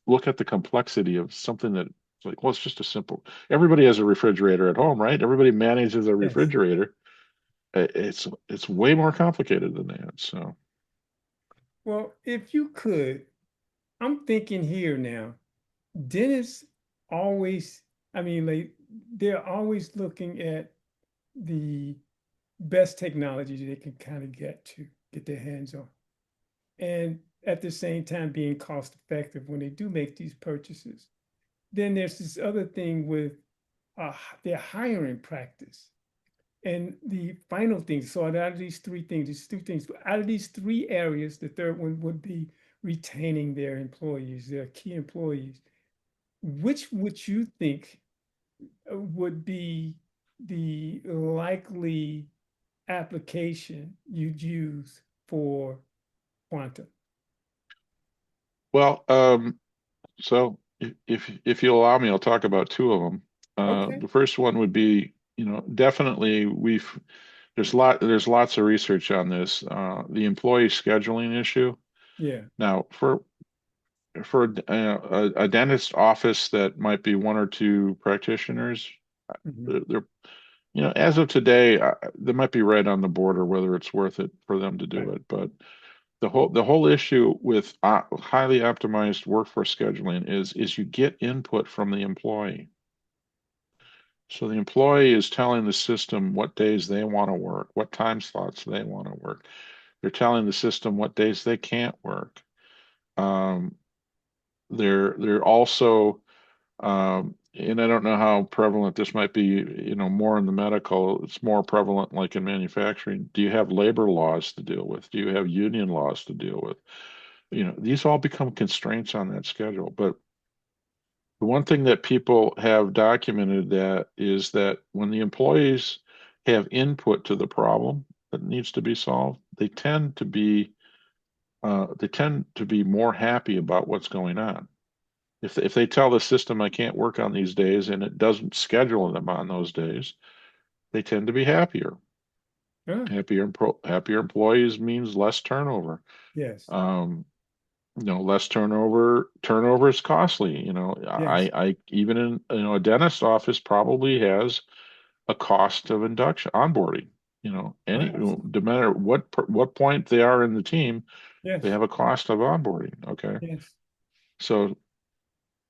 look at the complexity of something that it's like, well, it's just a simple. Everybody has a refrigerator at home, right? Everybody manages a Yes. refrigerator. It's way more complicated than that. So Well, if you could, I'm thinking here now, dentists always, I mean, like, they're always looking at the best technology they can kind of get their hands on. And at the same time being cost effective when they do make these purchases. Then there's this other thing with their hiring practice. And the final thing, so out of these two things, out of these three areas, the third one would be retaining their employees, their key employees. Which would you think would be the likely application you'd use for quantum? well, so if you allow me, I'll talk about two of them. Okay. The first one would be, definitely there's lots of research on this, the employee scheduling issue. Yeah. Now, for a dentist office that might be one or two practitioners, Hmm. they're, as of today, they might be right on the border whether it's worth it for them to do Right. it. But the whole issue with highly optimized workforce scheduling is you get input from the employee. So the employee is telling the system what days they want to work, what time slots they want to work. They're telling the system what days they can't work. Um, they're also and I don't know how prevalent this might be, more in the medical. It's more prevalent like in manufacturing. Do you have labor laws to deal with? Do you have union laws to deal with? These all become constraints on that schedule. But the one thing that people have documented that is that when the employees have input to the problem that needs to be solved, they tend to be more happy about what's going on. If they tell the system I can't work on these days and it doesn't schedule them on those days, they tend to be happier. Ah, Happier employees means less turnover. yes. Um, less turnover. Turnover is costly. Yes. I even in a dentist office probably has a cost of induction onboarding. Absolutely. No matter what point they are in the team, they Yes. have a cost of onboarding. Okay, Yes. so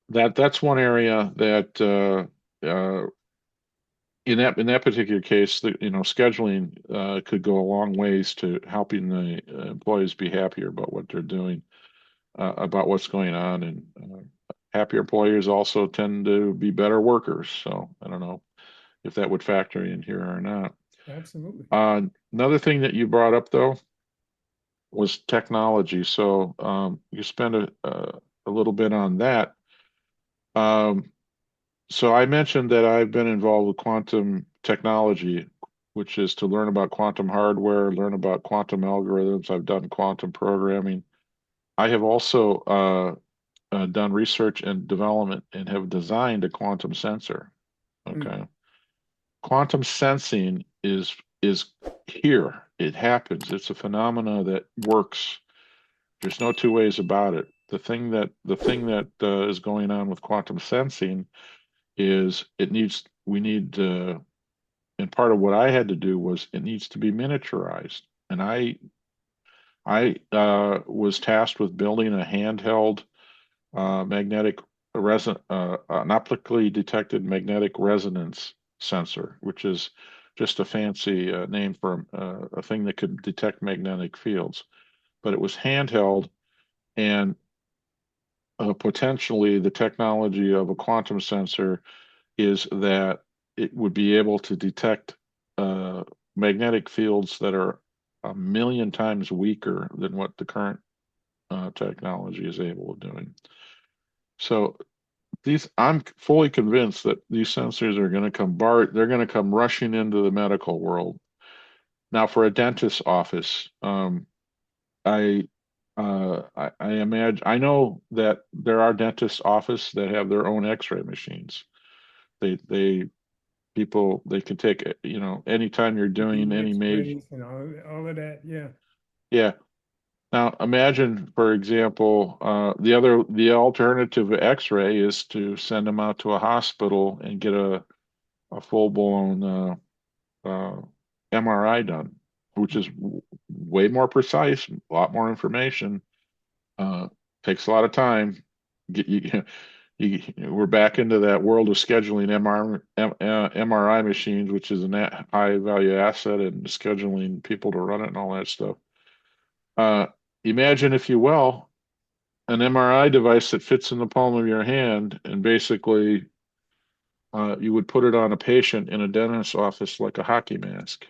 that's one area that in that particular case, scheduling could go a long ways to helping the employees be happier about what they're doing, about what's going on, and happier employers also tend to be better workers. So I don't know if that would factor in here or not. Absolutely. Another thing that you brought up though was technology. So you spent a little bit on that. Um, So I mentioned that I've been involved with quantum technology, which is to learn about quantum hardware, learn about quantum algorithms. I've done quantum programming. I have also done research and development and have designed a quantum sensor. Mm. Okay. Quantum sensing is here. It happens. It's a phenomena that works. There's no two ways about it. The thing that is going on with quantum sensing is we need and part of what I had to do was it needs to be miniaturized. And I was tasked with building a handheld magnetic an optically detected magnetic resonance sensor, which is just a fancy name for a thing that could detect magnetic fields. But it was handheld, and potentially the technology of a quantum sensor is that it would be able to detect uh, magnetic fields that are a million times weaker than what the current technology is able of doing. So I'm fully convinced that these sensors are going to they're going to come rushing into the medical world. Now, for a dentist's office, I I imagine I know that there are dentist offices that have their own X-ray machines. They people they can take it, anytime you're doing The any major. X-rays and all of that. Yeah. Yeah. Now imagine, for example, the alternative to X-ray is to send them out to a hospital and get a full-blown uh, MRI done, which is way more precise, a lot more information, uh, takes a lot of time. Get you, we're back into that world of scheduling MRI machines, which is a high value asset, and scheduling people to run it and all that stuff. Uh, Imagine, if you will, an MRI device that fits in the palm of your hand, and basically you would put it on a patient in a dentist's office like a hockey mask.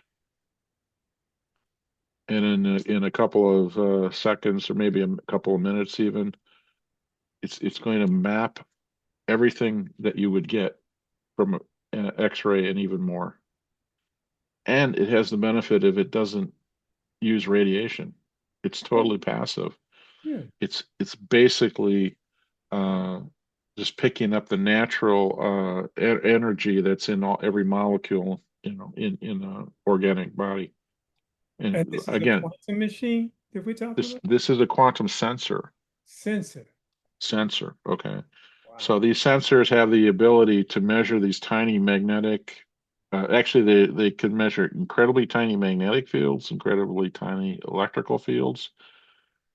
And in a couple of seconds, or maybe a couple of minutes even, it's going to map everything that you would get from an X-ray and even more. And it has the benefit of it doesn't use radiation. It's Oh, totally passive. yeah. It's basically uh, just picking up the natural energy that's in every molecule, in an organic body. And And this is a again, quantum machine. that we're talking This about? this is a quantum sensor. Sensor. Okay. So Wow. these sensors have the ability to measure these tiny magnetic, actually they can measure incredibly tiny magnetic fields, incredibly tiny electrical fields,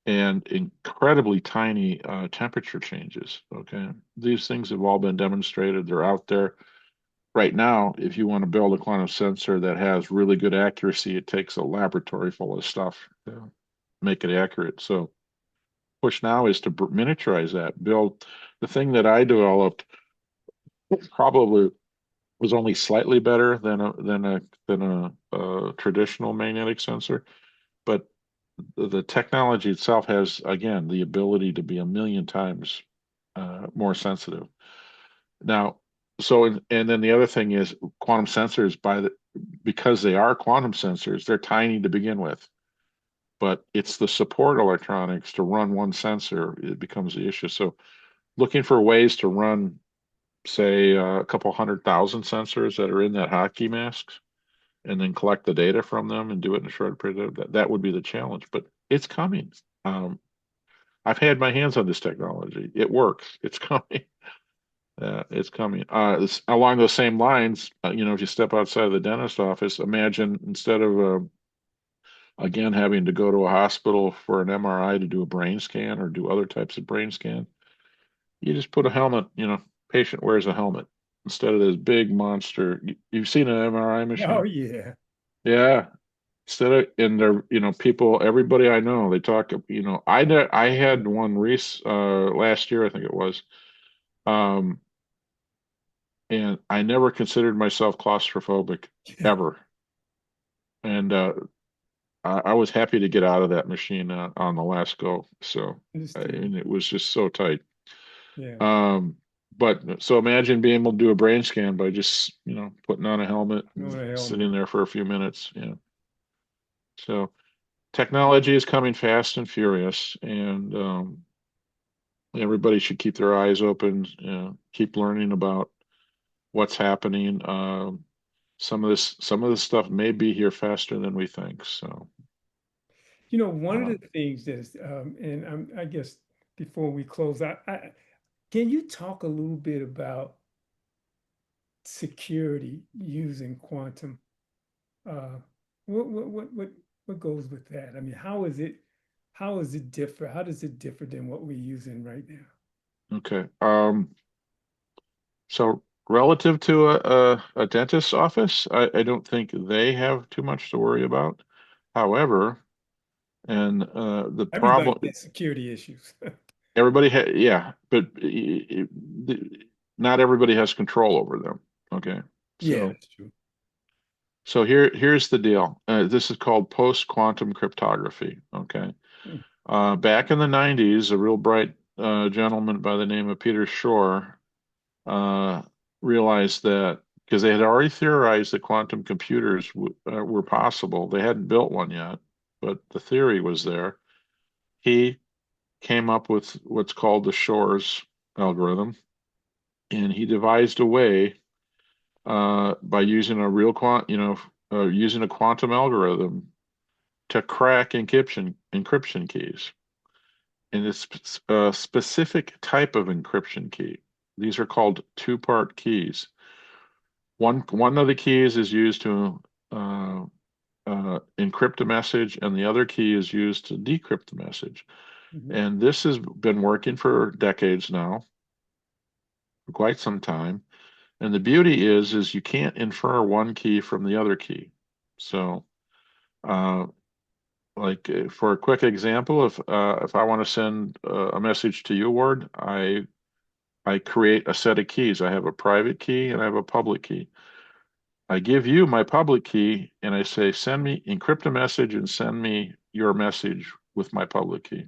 and incredibly tiny temperature changes. Okay. These things have all been demonstrated. They're out there. Right now, if you want to build a quantum sensor that has really good accuracy, it takes a laboratory full of stuff to make it accurate. So push now is to miniaturize that, build the thing that I developed probably was only slightly better than a traditional magnetic sensor, but the technology itself has again the ability to be a million times more sensitive. Now, and then the other thing is quantum sensors because they are quantum sensors, they're tiny to begin with. But it's the support electronics to run one sensor, it becomes the issue. So looking for ways to run, say, a couple 100,000 sensors that are in that hockey masks and then collect the data from them and do it in a short period that would be the challenge. But it's coming. I've had my hands on this technology. It works. It's coming. It's coming. Along those same lines, if you step outside of the dentist office, imagine instead of again having to go to a hospital for an MRI to do a brain scan or do other types of brain scan, you just put a helmet. Patient wears a helmet instead of this big monster. You've seen an MRI Oh machine? yeah. Yeah. Instead of and there, people, everybody I know, they talk. I had one last year, I think it was. Um, and I never considered myself claustrophobic ever. And I was happy to get out of that machine on the last go. So, Understood. and it was just so tight. Yeah. Um, but so imagine being able to do a brain scan by just, putting on a helmet On and a helmet. sitting there for a few minutes. Yeah. So technology is coming fast and furious, and everybody should keep their eyes open, keep learning about what's happening. Some of this stuff may be here faster than we think. So, One of uh, the things that and I guess before we close, can you talk a little bit about security using quantum? Uh, what goes with that? I mean, how is it different? How does it differ than what we're using right now? okay. So relative to a dentist's office, I don't think they have too much to worry about. However, and the Everybody problem, has security issues. yeah, but not everybody has control over them. Okay. Yeah, So that's true. here's the deal. This is called post-quantum cryptography. Okay. Hmm. Back in the 90s, a real bright gentleman by the name of Peter Shor uh, realized that because they had already theorized that quantum computers were possible. They hadn't built one yet, but the theory was there. He came up with what's called the Shor's algorithm, and he devised a way by using a real using a quantum algorithm to crack encryption keys. And it's a specific type of encryption key. These are called two-part keys. One of the keys is used to encrypt a message, and the other key is used to decrypt the message. Mhm. And this has been working for decades now, for quite some time. And the beauty is you can't infer one key from the other key. So, uh, for a quick example, if I want to send a message to you, Ward, I create a set of keys. I have a private key and I have a public key. I give you my public key and I say, encrypt a message and send me your message with my public key.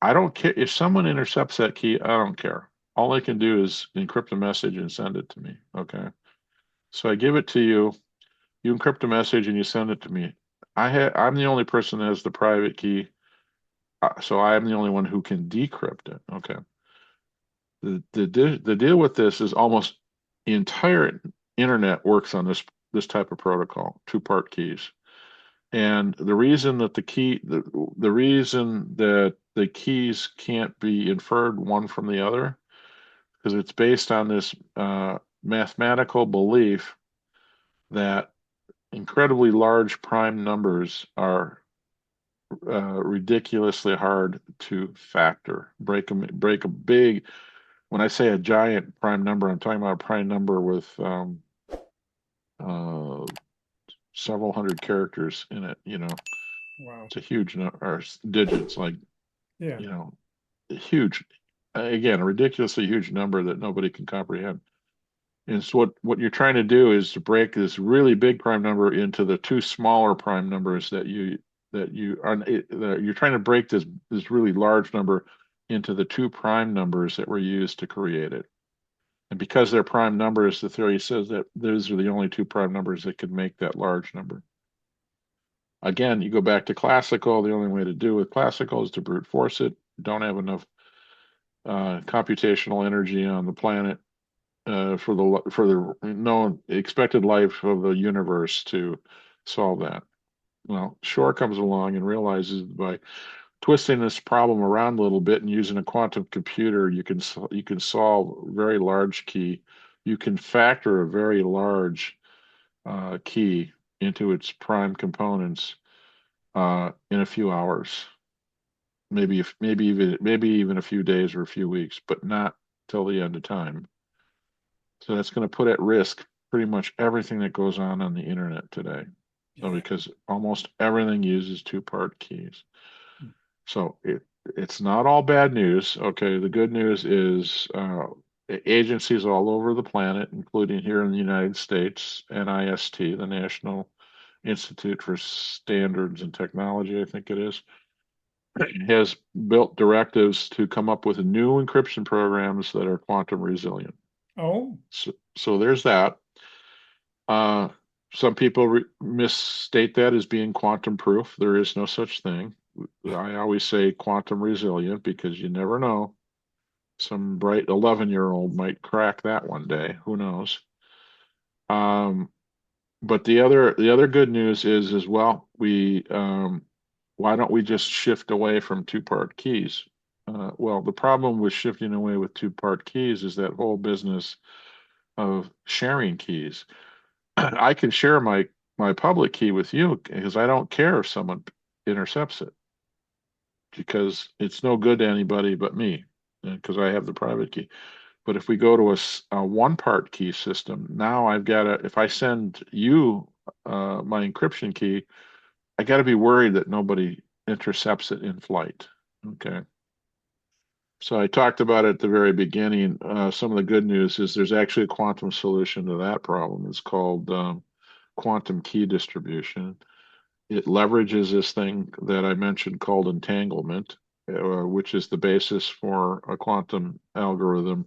I don't care if someone intercepts that key, I don't care. All I can do is encrypt a message and send it to me. Okay. So I give it to you, you encrypt a message and you send it to me. I'm the only person that has the private key, so I'm the only one who can decrypt it. Okay. The deal with this is almost the entire internet works on this type of protocol, two-part keys. And the reason that the reason that the keys can't be inferred one from the other, because it's based on this mathematical belief that incredibly large prime numbers are ridiculously hard to factor. Break a big. When I say a giant prime number, I'm talking about a prime number with uh, several hundred characters in it. Wow. It's a huge number, or digits, like, Yeah. you know, huge. Again, a ridiculously huge number that nobody can comprehend. And so what you're trying to do is to break this really big prime number into the two smaller prime numbers that you're trying to break this really large number into the two prime numbers that were used to create it. And because they're prime numbers, the theory says that those are the only two prime numbers that could make that large number. Again, you go back to classical. The only way to do with classical is to brute force it. Don't have enough computational energy on the planet for the known expected life of the universe to solve that. Well, Shor comes along and realizes by twisting this problem around a little bit and using a quantum computer, you can solve very large key. You can factor a very large key into its prime components in a few hours, maybe even a few days or a few weeks, but not till the end of time. So that's going to put at risk pretty much everything that goes on the internet today. So Yeah. because almost everything uses two-part keys. So it's not all bad news. Okay, the good news is agencies all over the planet, including here in the United States, NIST, the National Institute for Standards and Technology, I think it is, has built directives to come up with new encryption programs that are quantum resilient. Oh. So there's that. Uh, some people misstate that as being quantum proof. There is no such thing. I always say quantum resilient because you never know. Some bright 11-year-old might crack that one day. Who knows? Um, but the other good news is as well, we why don't we just shift away from two-part keys? Well, the problem with shifting away with two-part keys is that whole business of sharing keys. I can share my public key with you because I don't care if someone intercepts it because it's no good to anybody but me because I have the private key. But if we go to a one-part key system, now I've got to, if I send you my encryption key, I got to be worried that nobody intercepts it in flight. Okay. So I talked about it at the very beginning. Some of the good news is there's actually a quantum solution to that problem. It's called quantum key distribution. It leverages this thing that I mentioned called entanglement, which is the basis for a quantum algorithm,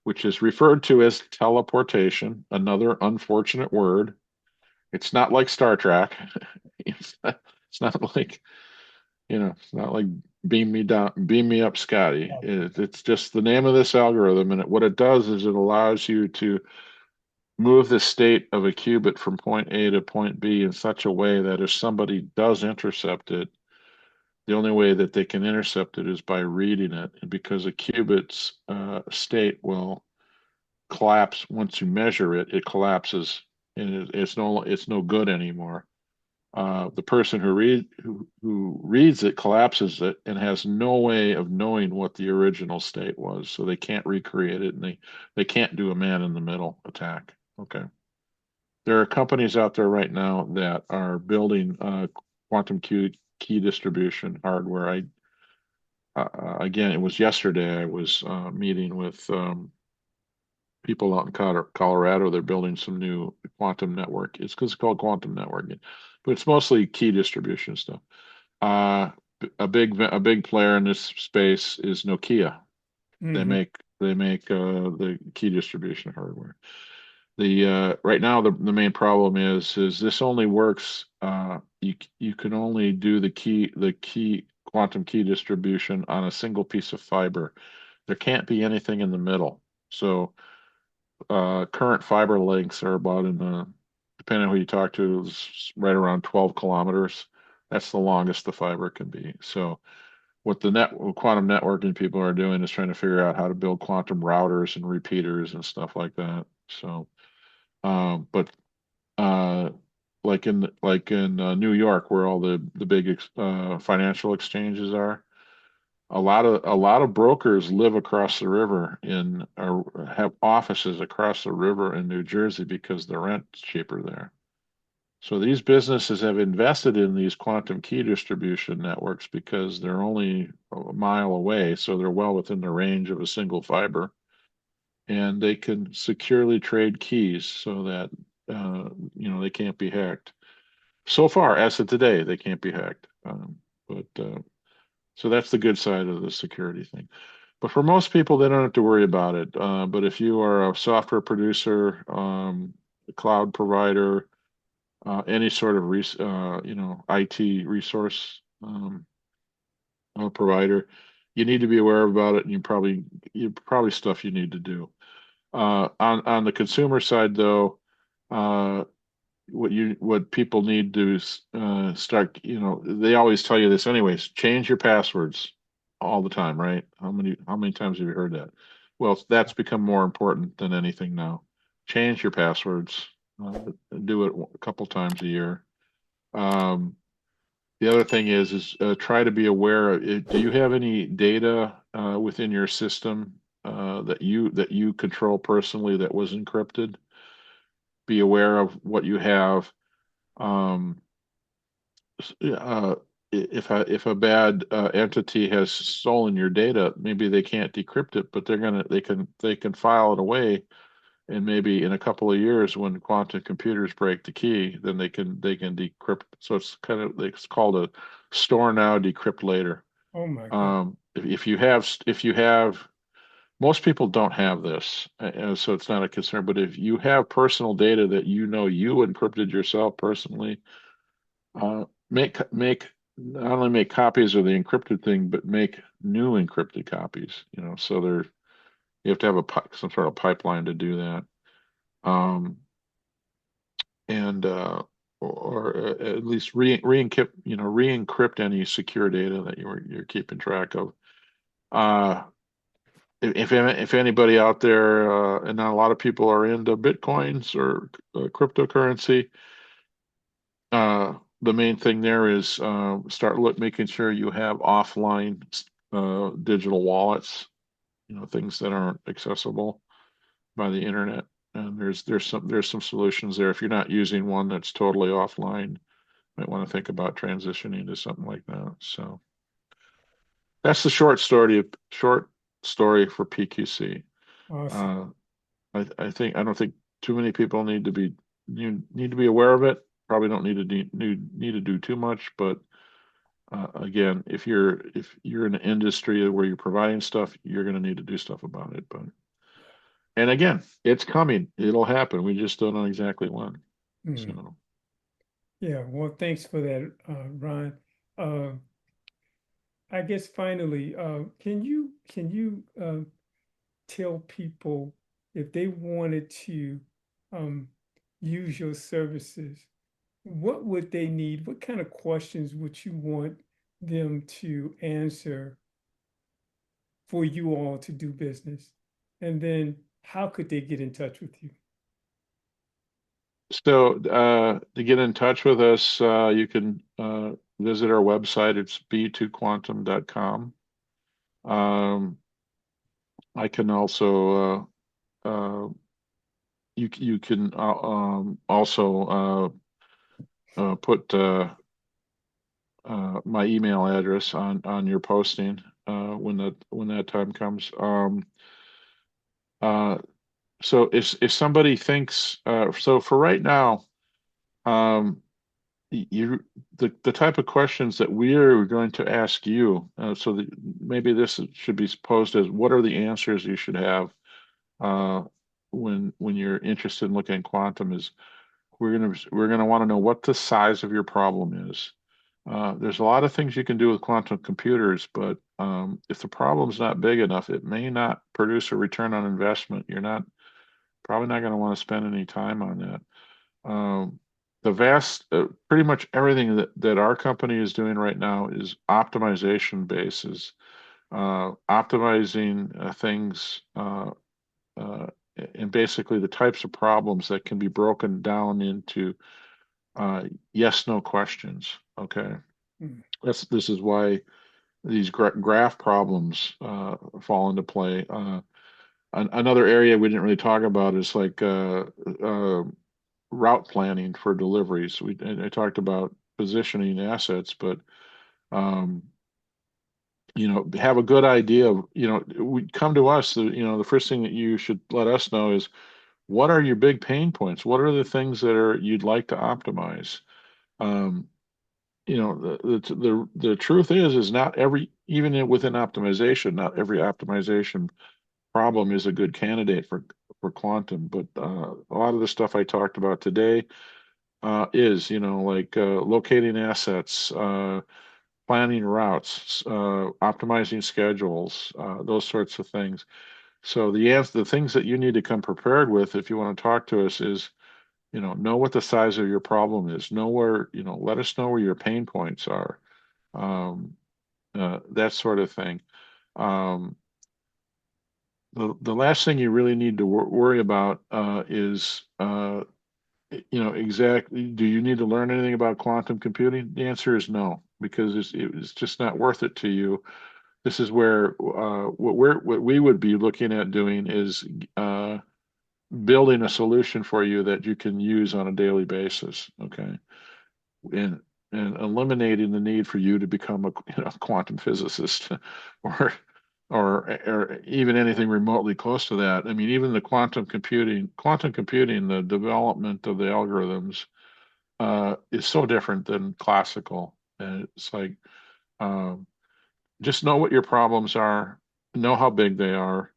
which is referred to as teleportation, another unfortunate word. It's not like Star Trek. It's not like beam me down, beam me up, Scotty. It's just the name of this algorithm, and what it does is it allows you to move the state of a qubit from point A to point B in such a way that if somebody does intercept it, the only way that they can intercept it is by reading it, because a qubit's state will collapse once you measure it. It collapses, and it's no good anymore. The person who reads it collapses it and has no way of knowing what the original state was, so they can't recreate it, and they can't do a man in the middle attack. Okay. There are companies out there right now that are building quantum key distribution hardware. Again, it was yesterday. I was meeting with people out in Colorado. They're building some new quantum network. It's called quantum networking, but it's mostly key distribution stuff. Uh, a big player in this space is Nokia. They Hmm. make they make the key distribution hardware. The right now the main problem is this only works you can only do the key quantum key distribution on a single piece of fiber. There can't be anything in the middle. So current fiber lengths are about in the depending on who you talk to, is right around 12 kilometers. That's the longest the fiber can be. So what the quantum networking people are doing is trying to figure out how to build quantum routers and repeaters and stuff like that. So, but uh, like in New York, where all the big financial exchanges are, a lot of brokers live across the river in or have offices across the river in New Jersey because the rent's cheaper there. So these businesses have invested in these quantum key distribution networks because they're only a mile away, so they're well within the range of a single fiber, and they can securely trade keys so that they can't be hacked. So far, as of today, they can't be hacked. But so that's the good side of the security thing. But for most people, they don't have to worry about it. But if you are a software producer, a cloud provider, any sort of IT resource provider, you need to be aware about it, and you probably stuff you need to do. On the consumer side, though, uh, what people need to start, they always tell you this anyways, change your passwords all the time, right? How many times have you heard that? Well, that's become more important than anything now. Change your passwords. Do it a couple times a year. Um, the other thing is try to be aware of it. Do you have any data within your system that you control personally that was encrypted? Be aware of what you have. Um, uh, if a bad entity has stolen your data, maybe they can't decrypt it, but they can file it away, and maybe in a couple of years, when quantum computers break the key, then they can decrypt. So it's called a store now, decrypt later. Oh my God. If you have most people don't have this, so it's not a concern. But if you have personal data that you encrypted yourself personally, make not only make copies of the encrypted thing, but make new encrypted copies. So you have to have some sort of pipeline to do that, and or at least re-encrypt any secure data that you're keeping track of. Uh, if anybody out there, and not a lot of people are into bitcoins or cryptocurrency, the main thing there is making sure you have offline digital wallets, things that aren't accessible by the internet. And there's some solutions there. If you're not using one that's totally offline, might want to think about transitioning to something like that. So that's the short story for PQC. Awesome. Uh, I don't think too many people need to be aware of it. Probably don't need to do too much, but again, if you're in an industry where you're providing stuff, you're going to need to do stuff about it. But and again, it's coming. It'll happen. We just don't know exactly when. Hmm. So Yeah. Well, thanks for that, Ron. Uh, I guess finally, can you tell people if they wanted to um, use your services, what would they need? What kind of questions would you want them to answer for you all to do business? And then how could they get in touch with you? to get in touch with us, you can visit our website. It's b2quantum.com. Um, I can also you can also put my email address on your posting when that time comes. Uh, so if somebody thinks so for right now, um, you the type of questions that we're going to ask you, maybe this should be posed as what are the answers you should have uh, when you're interested in looking at quantum is we're gonna want to know what the size of your problem is. There's a lot of things you can do with quantum computers, but if the problem's not big enough, it may not produce a return on investment. You're not probably not going to want to spend any time on that. the vast, pretty much everything that our company is doing right now is optimization basis, optimizing things, uh, and basically the types of problems that can be broken down into yes, no questions. Okay, Mm. this is why these graph problems fall into play. Another area we didn't really talk about is like route planning for deliveries. I talked about positioning assets, but um, have a good idea of, we come to us, the first thing that you should let us know is what are your big pain points? What are the things that you'd like to optimize? Um, the truth is not every, even within optimization, not every optimization problem is a good candidate for quantum, but a lot of the stuff I talked about today is, like locating assets, planning routes, optimizing schedules, those sorts of things. So the things that you need to come prepared with if you want to talk to us is, know what the size of your problem is, know where, let us know where your pain points are, um, that sort of thing. Um, the last thing you really need to worry about is exactly, do you need to learn anything about quantum computing? The answer is no, because it's just not worth it to you. This is where what we would be looking at doing is building a solution for you that you can use on a daily basis. Okay, and eliminating the need for you to become a quantum physicist or or even anything remotely close to that. I mean, even the quantum computing, the development of the algorithms is so different than classical. And it's like, um, just know what your problems are, know how big they are.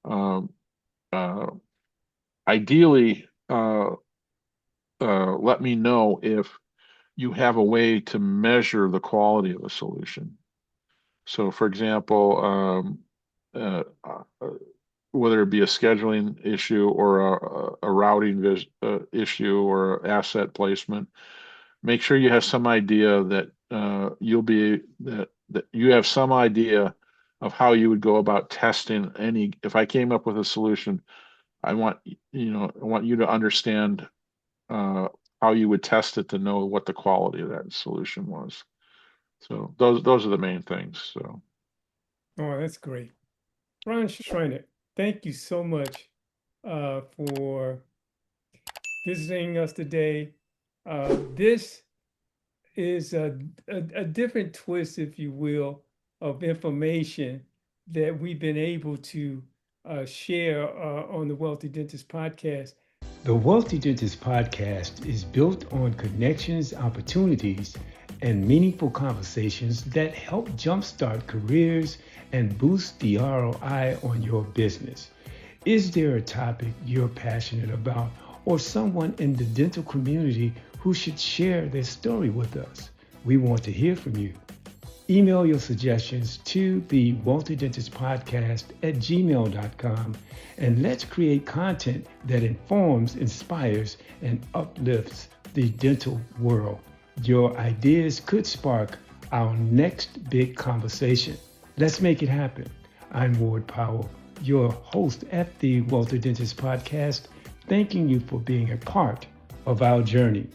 Um, uh, Ideally, let me know if you have a way to measure the quality of a solution. So, for example, whether it be a scheduling issue or a routing issue or asset placement, make sure you have some idea that that you have some idea of how you would go about testing any. If I came up with a solution, I want you to understand uh, how you would test it to know what the quality of that solution was. So those are the main things. So Oh, that's great. Ron Schreiner, thank you so much for visiting us today. This is a different twist, if you will, of information that we've been able to share on the Wealthy Dentist podcast. The Wealthy Dentist podcast is built on connections, opportunities, and meaningful conversations that help jumpstart careers and boost the ROI on your business. Is there a topic you're passionate about or someone in the dental community who should share their story with us? We want to hear from you. Email your suggestions to the Wealthy Dentist Podcast at gmail.com, and let's create content that informs, inspires, and uplifts the dental world. Your ideas could spark our next big conversation. Let's make it happen. I'm Ward Powell, your host at the Wealthy Dentist Podcast, thanking you for being a part of our journey.